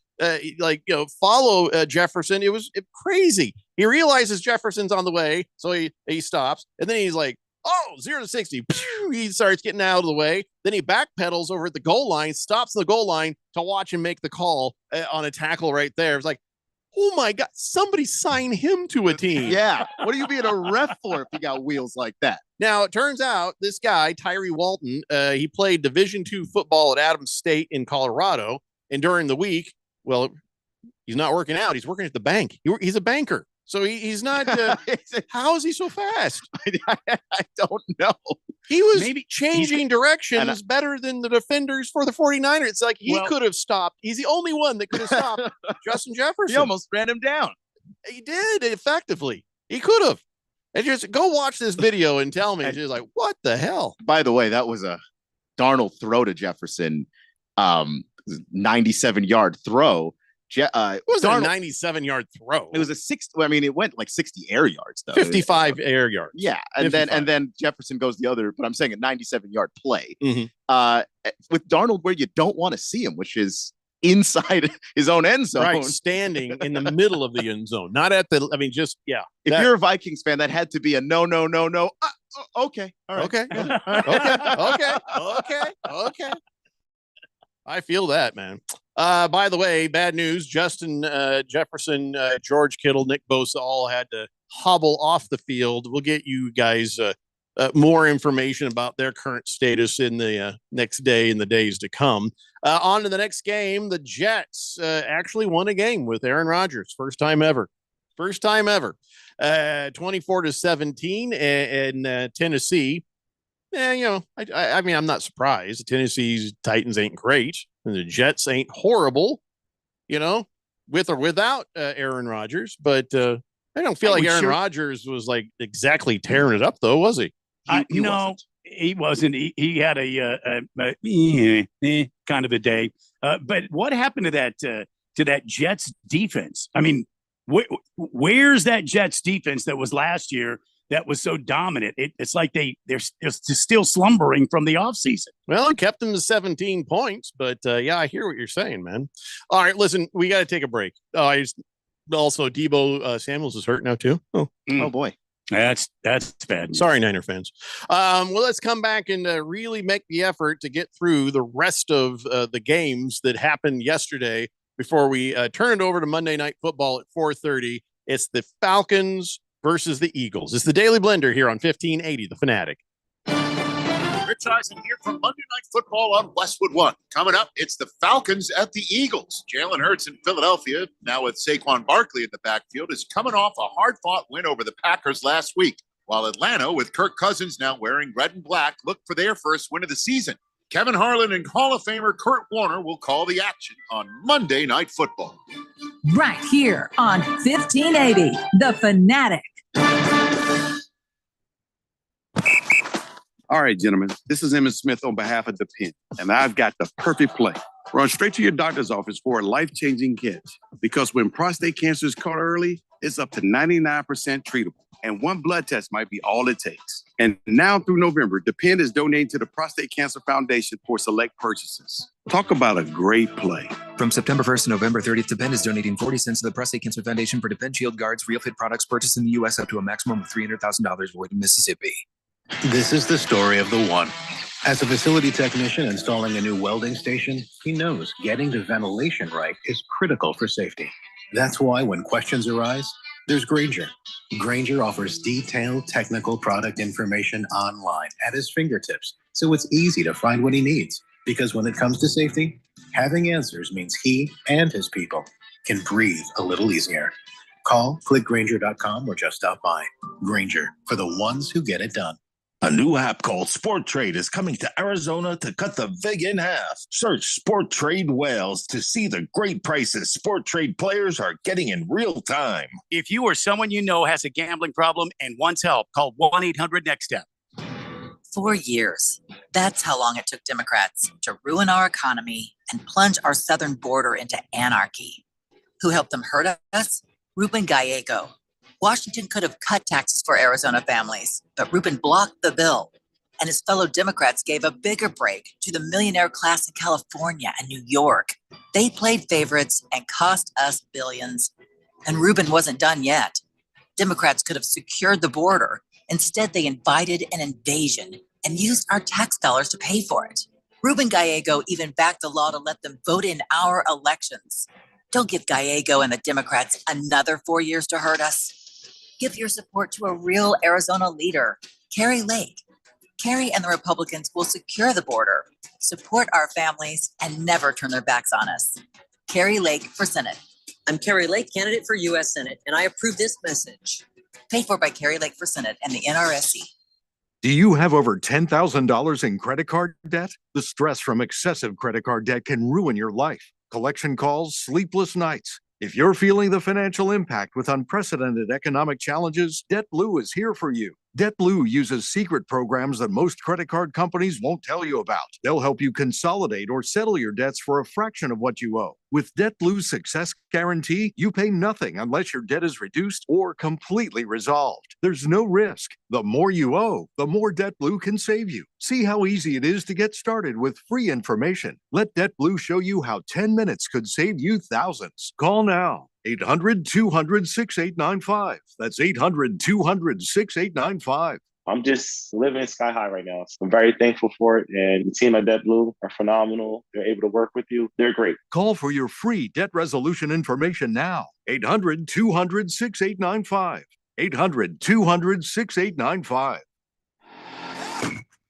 follow Jefferson. It was crazy. He realizes Jefferson's on the way, so he stops, and then he's like, oh, 0 to 60. He starts getting out of the way. Then he backpedals over at the goal line, stops the goal line to watch him make the call on a tackle right there. It's like, oh my God, somebody sign him to a team. Yeah. What are you being a ref for if you got wheels like that? Now, it turns out this guy, Tyree Walton, he played Division II football at Adams State in Colorado. And during the week, well, he's not working out. He's working at the bank. He's a banker. So he's not. How is he so fast? I don't know. He was maybe changing directions better than the defenders for the 49ers. It's like he could have stopped. He's the only one that could have stopped Justin Jefferson. He almost ran him down. He did effectively. He could have. And just go watch this video and tell me. She's like, what the hell? By the way, that was a Darnold throw to Jefferson, 97-yard throw. It was a 97-yard throw. It was it went like 60 air yards though. 55 air yards. Yeah, and then Jefferson goes the other, but I'm saying a 97-yard play. With Darnold where you don't want to see him, which is inside his own end zone. Right, standing in the middle of the end zone. Not at the, If you're a Vikings fan, that had to be a no. Okay. All right. Okay. I feel that, man. By the way, bad news. Justin Jefferson, George Kittle, Nick Bosa all had to hobble off the field. We'll get you guys more information about their current status in the next day and the days to come. On to the next game. The Jets actually won a game with Aaron Rodgers. First time ever. 24-17 in Tennessee. I mean, I'm not surprised. The Tennessee's Titans ain't great, and the Jets ain't horrible, with or without Aaron Rodgers. But I don't feel like Aaron Rodgers was like exactly tearing it up, though, was he? No, he wasn't. He had a kind of a day. But what happened to that Jets defense? I mean, where's that Jets defense that was last year that was so dominant? It's like they're still slumbering from the offseason. Well, it kept them to 17 points, but yeah, I hear what you're saying, man. All right, listen, we got to take a break. Also, Deebo Samuels is hurt now too. Oh boy. That's bad. Sorry, Niner fans. Well, let's come back and really make the effort to get through the rest of the games that happened yesterday before we turn it over to Monday Night Football at 4:30. It's the Falcons versus the Eagles. It's the Daily Blender here on 1580, The Fanatic. Rich Eisen here from Monday Night Football on Westwood One. Coming up, it's the Falcons at the Eagles. Jalen Hurts in Philadelphia, now with Saquon Barkley in the backfield, is coming off a hard-fought win over the Packers last week, while Atlanta, with Kirk Cousins now wearing red and black, look for their first win of the season. Kevin Harlan and Hall of Famer Kurt Warner will call the action on Monday Night Football. Right here on 1580, The Fanatic. All right, gentlemen, this is Emmett Smith on behalf of the Pen, and I've got the perfect play. Run straight to your doctor's office for a life-changing catch, because when prostate cancer is caught early, it's up to 99% treatable, and one blood test might be all it takes. And now through November, the Pen is donating to the Prostate Cancer Foundation for select purchases. Talk about a great play. From September 1st to November 30th, Depend is donating 40 cents to the Prostate Cancer Foundation for Depend Shield Guards, Real Fit products purchased in the U.S. up to a maximum of $300,000 void in Mississippi. This is the story of the one. As a facility technician installing a new welding station, he knows getting the ventilation right is critical for safety. That's why when questions arise, there's Grainger. Grainger offers detailed technical product information online at his fingertips, so it's easy to find what he needs. Because when it comes to safety, having answers means he and his people can breathe a little easier. Call, click Grainger.com, or just stop by. Grainger, for the ones who get it done. A new app called Sport Trade is coming to Arizona to cut the vig in half. Search Sport Trade Wales to see the great prices Sport Trade players are getting in real time. If you or someone you know has a gambling problem and wants help, call 1-800-NEXT-STEP. 4 years. That's how long it took Democrats to ruin our economy and plunge our southern border into anarchy. Who helped them hurt us? Ruben Gallego. Washington could have cut taxes for Arizona families, but Ruben blocked the bill, and his fellow Democrats gave a bigger break to the millionaire class in California and New York. They played favorites and cost us billions. And Ruben wasn't done yet. Democrats could have secured the border. Instead, they invited an invasion and used our tax dollars to pay for it. Ruben Gallego even backed the law to let them vote in our elections. Don't give Gallego and the Democrats another 4 years to hurt us. Give your support to a real Arizona leader, Kari Lake. Kari and the Republicans will secure the border, support our families, and never turn their backs on us. Kari Lake for Senate. I'm Kari Lake, candidate for U.S. Senate, and I approve this message. Paid for by Kari Lake for Senate and the NRSC. Do you have over $10,000 in credit card debt? The stress from excessive credit card debt can ruin your life. Collection calls, sleepless nights. If you're feeling the financial impact with unprecedented economic challenges, DebtBlue is here for you. DebtBlue uses secret programs that most credit card companies won't tell you about. They'll help you consolidate or settle your debts for a fraction of what you owe. With DebtBlue's Success Guarantee, you pay nothing unless your debt is reduced or completely resolved. There's no risk. The more you owe, the more DebtBlue can save you. See how easy it is to get started with free information. Let DebtBlue show you how 10 minutes could save you thousands. Call now. 800-200-6895. That's 800-200-6895. I'm just living sky high right now. So I'm very thankful for it. And the team at DebtBlue are phenomenal. They're able to work with you. They're great. Call for your free debt resolution information now. 800-200-6895. 800-200-6895.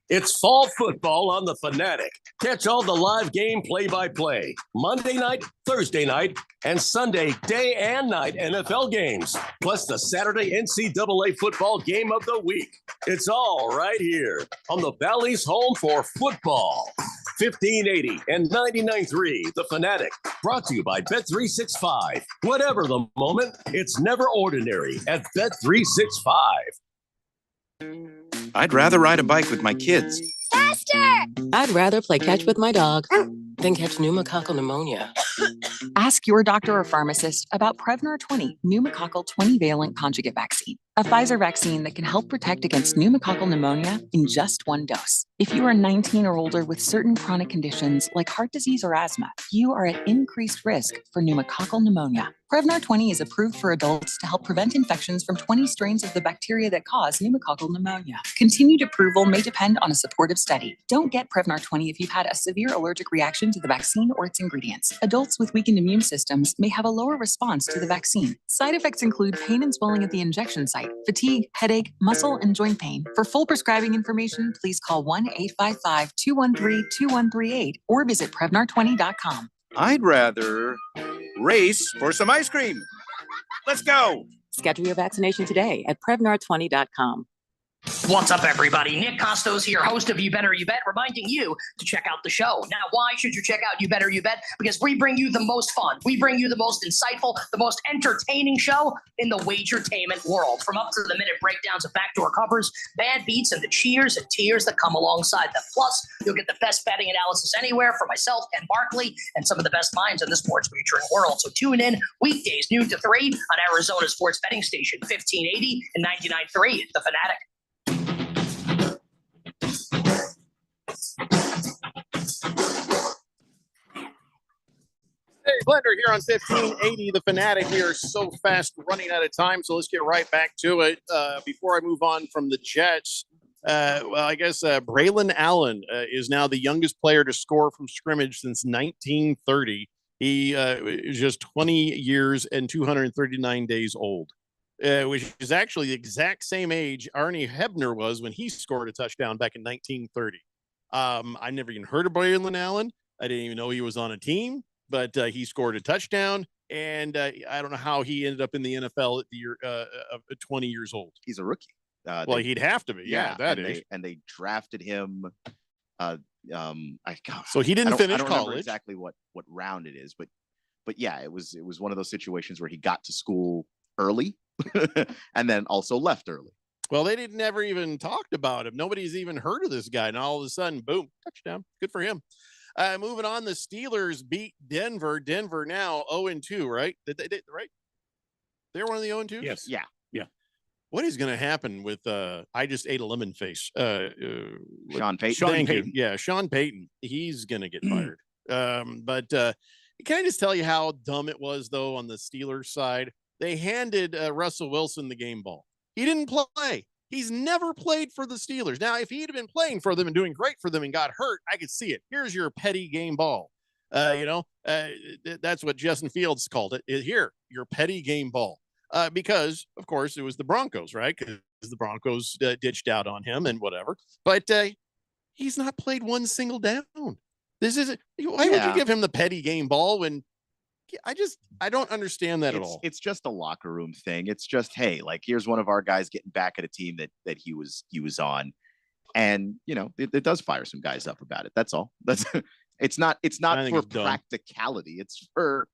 It's fall football on the Fanatic. Catch all the live game play-by-play, Monday night, Thursday night, and Sunday day and night NFL games, plus the Saturday NCAA football game of the week. It's all right here on the Valley's home for football. 1580 and 99.3 The Fanatic, brought to you by Bet365. Whatever the moment, it's never ordinary at Bet365. I'd rather ride a bike with my kids. Faster! I'd rather play catch with my dog than catch pneumococcal pneumonia. Ask your doctor or pharmacist about Prevnar 20 pneumococcal 20-valent conjugate vaccine, a Pfizer vaccine that can help protect against pneumococcal pneumonia in just one dose. If you are 19 or older with certain chronic conditions like heart disease or asthma, you are at increased risk for pneumococcal pneumonia. Prevnar 20 is approved for adults to help prevent infections from 20 strains of the bacteria that cause pneumococcal pneumonia. Continued approval may depend on a supportive study. Don't get Prevnar 20 if you've had a severe allergic reaction to the vaccine or its ingredients. Adults with weakened immune systems may have a lower response to the vaccine. Side effects include pain and swelling at the injection site, fatigue, headache, muscle, and joint pain. For full prescribing information, please call 1-855-213-2138 or visit Prevnar20.com. I'd rather race for some ice cream. Let's go. Schedule your vaccination today at Prevnar20.com. What's up, everybody? Nick Costos here, host of You Better You Bet, reminding you to check out the show. Now, why should you check out You Better You Bet? Because we bring you the most fun. We bring you the most insightful, the most entertaining show in the wagertainment world. From up-to-the-minute breakdowns of backdoor covers, bad beats, and the cheers and tears that come alongside them. Plus, you'll get the best betting analysis anywhere from myself, Ken Barkley, and some of the best minds in the sports wagering world. So tune in weekdays, noon to 3 on Arizona sports betting station, 1580 and 99.3, The Fanatic. Hey, Blender here on 1580 The Fanatic. We are so fast running out of time, so let's get right back to it. Before I move on from the Jets, I guess Braylon Allen is now the youngest player to score from scrimmage since 1930. He is just 20 years and 239 days old, which is actually the exact same age Arnie Hebner was when he scored a touchdown back in 1930. I never even heard of Braylon Allen. I didn't even know he was on a team, but he scored a touchdown, and I don't know how he ended up in the NFL at the year of 20 years old. He's a rookie. Well, he'd have to be. Yeah, that is. They drafted him. So he didn't finish I don't remember college. exactly what round it is, but yeah, it was one of those situations where he got to school early and then also left early. Well, they didn't never even talked about him. Nobody's even heard of this guy. And all of a sudden, boom, touchdown. Good for him. Moving on, the Steelers beat Denver. Denver now 0-2, right? Did they right? They're one of the 0-2? Yes. Yeah. What is going to happen with I just ate a lemon face? Sean Payton. Sean Payton. Yeah, Sean Payton. He's going to get fired. But can I just tell you how dumb it was, though, on the Steelers side? They handed Russell Wilson the game ball. He didn't play. He's never played for the Steelers. Now, if he'd have been playing for them and doing great for them and got hurt, I could see it. Here's your petty game ball. That's what Justin Fields called it. Here, your petty game ball. Because, of course, it was the Broncos, right? Because the Broncos ditched out on him and whatever. But he's not played one single down. This is why would you give him the petty game ball when I don't understand that at all. It's just a locker room thing. It's just, hey, like, here's one of our guys getting back at a team that he was on. And, it does fire some guys up about it. That's all. It's not for practicality. It's for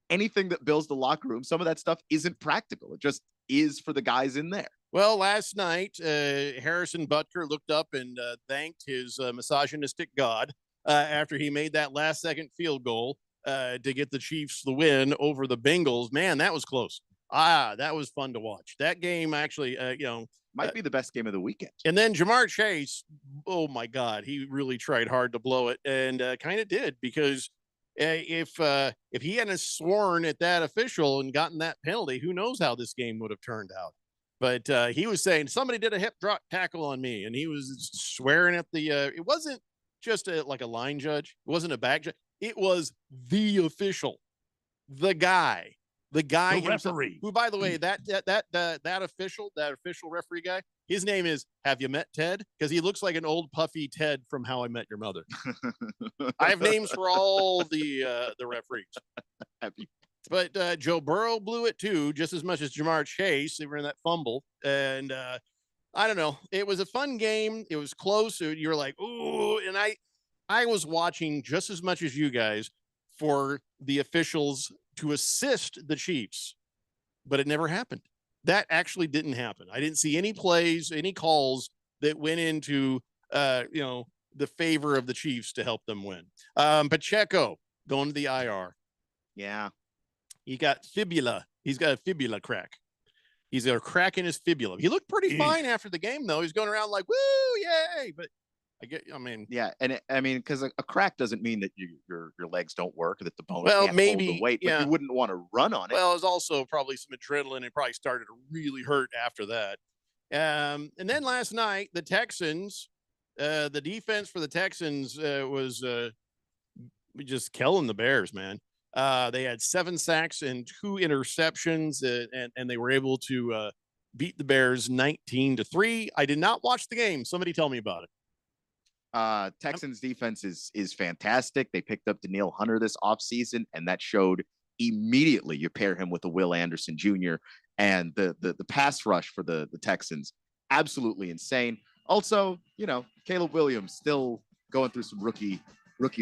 anything that builds the locker room. Some of that stuff isn't practical. It just is for the guys in there. Well, last night, Harrison Butker looked up and thanked his misogynistic God after he made that last-second field goal to get the Chiefs the win over the Bengals. Man, that was close. That was fun to watch. That game actually, might be the best game of the weekend. And then Jamar Chase, oh my God, he really tried hard to blow it, and kind of did, because if he hadn't sworn at that official and gotten that penalty, who knows how this game would have turned out. But he was saying somebody did a hip drop tackle on me, and he was swearing at the. It wasn't just like a line judge. It wasn't a back judge. It was the official, the guy The guy, The referee. who, by the way, that official referee guy, his name is, have you met Ted? Because he looks like an old puffy Ted from How I Met Your Mother. I have names for all the referees. But Joe Burrow blew it too, just as much as Jamar Chase. They were in that fumble. And I don't know. It was a fun game. It was close. You were like, ooh. And I was watching just as much as you guys for the officials to assist the Chiefs, but it never happened. That actually didn't happen. I didn't see any plays, any calls that went into, the favor of the Chiefs to help them win. Pacheco going to the IR. Yeah. He got fibula. He's got a fibula crack. He's got a crack in his fibula. He looked pretty fine after the game, though. He's going around like, woo, yay. But yeah. And because a crack doesn't mean that your legs don't work, that the bone can't maybe hold the weight, but you wouldn't want to run on it. Well, there's also probably some adrenaline. It probably started to really hurt after that. And then last night, the Texans, the defense for the Texans was just killing the Bears, man. They had 7 sacks and 2 interceptions, and they were able to beat the Bears 19-3. I did not watch the game. Somebody tell me about it. Texans defense is fantastic. They picked up Danielle Hunter this offseason, and that showed immediately. You pair him with a Will Anderson Jr. and the pass rush for the Texans, absolutely insane. Also, Caleb Williams still going through some rookie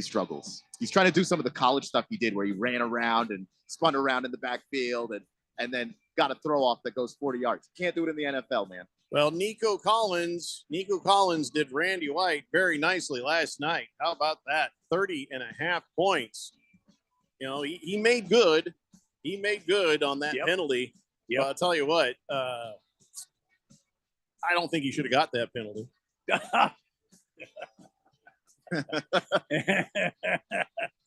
struggles. He's trying to do some of the college stuff he did where he ran around and spun around in the backfield and then got a throw off that goes 40 yards. Can't do it in the NFL, man. Well, Nico Collins did Randy White very nicely last night. How about that? 30.5 points. He made good. He made good on that penalty. Yeah, I'll tell you what. I don't think he should have got that penalty.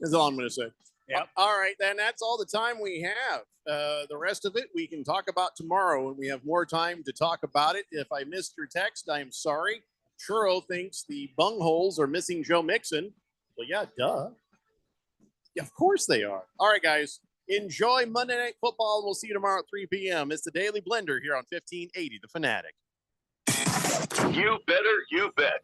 That's all I'm going to say. Yep. All right, then that's all the time we have. The rest of it we can talk about tomorrow when we have more time to talk about it. If I missed your text, I am sorry. Churro thinks the bungholes are missing Joe Mixon. Well, yeah, duh. Yeah, of course they are. All right, guys. Enjoy Monday Night Football. We'll see you tomorrow at 3 p.m. It's the Daily Blender here on 1580 The Fanatic. You better, you bet.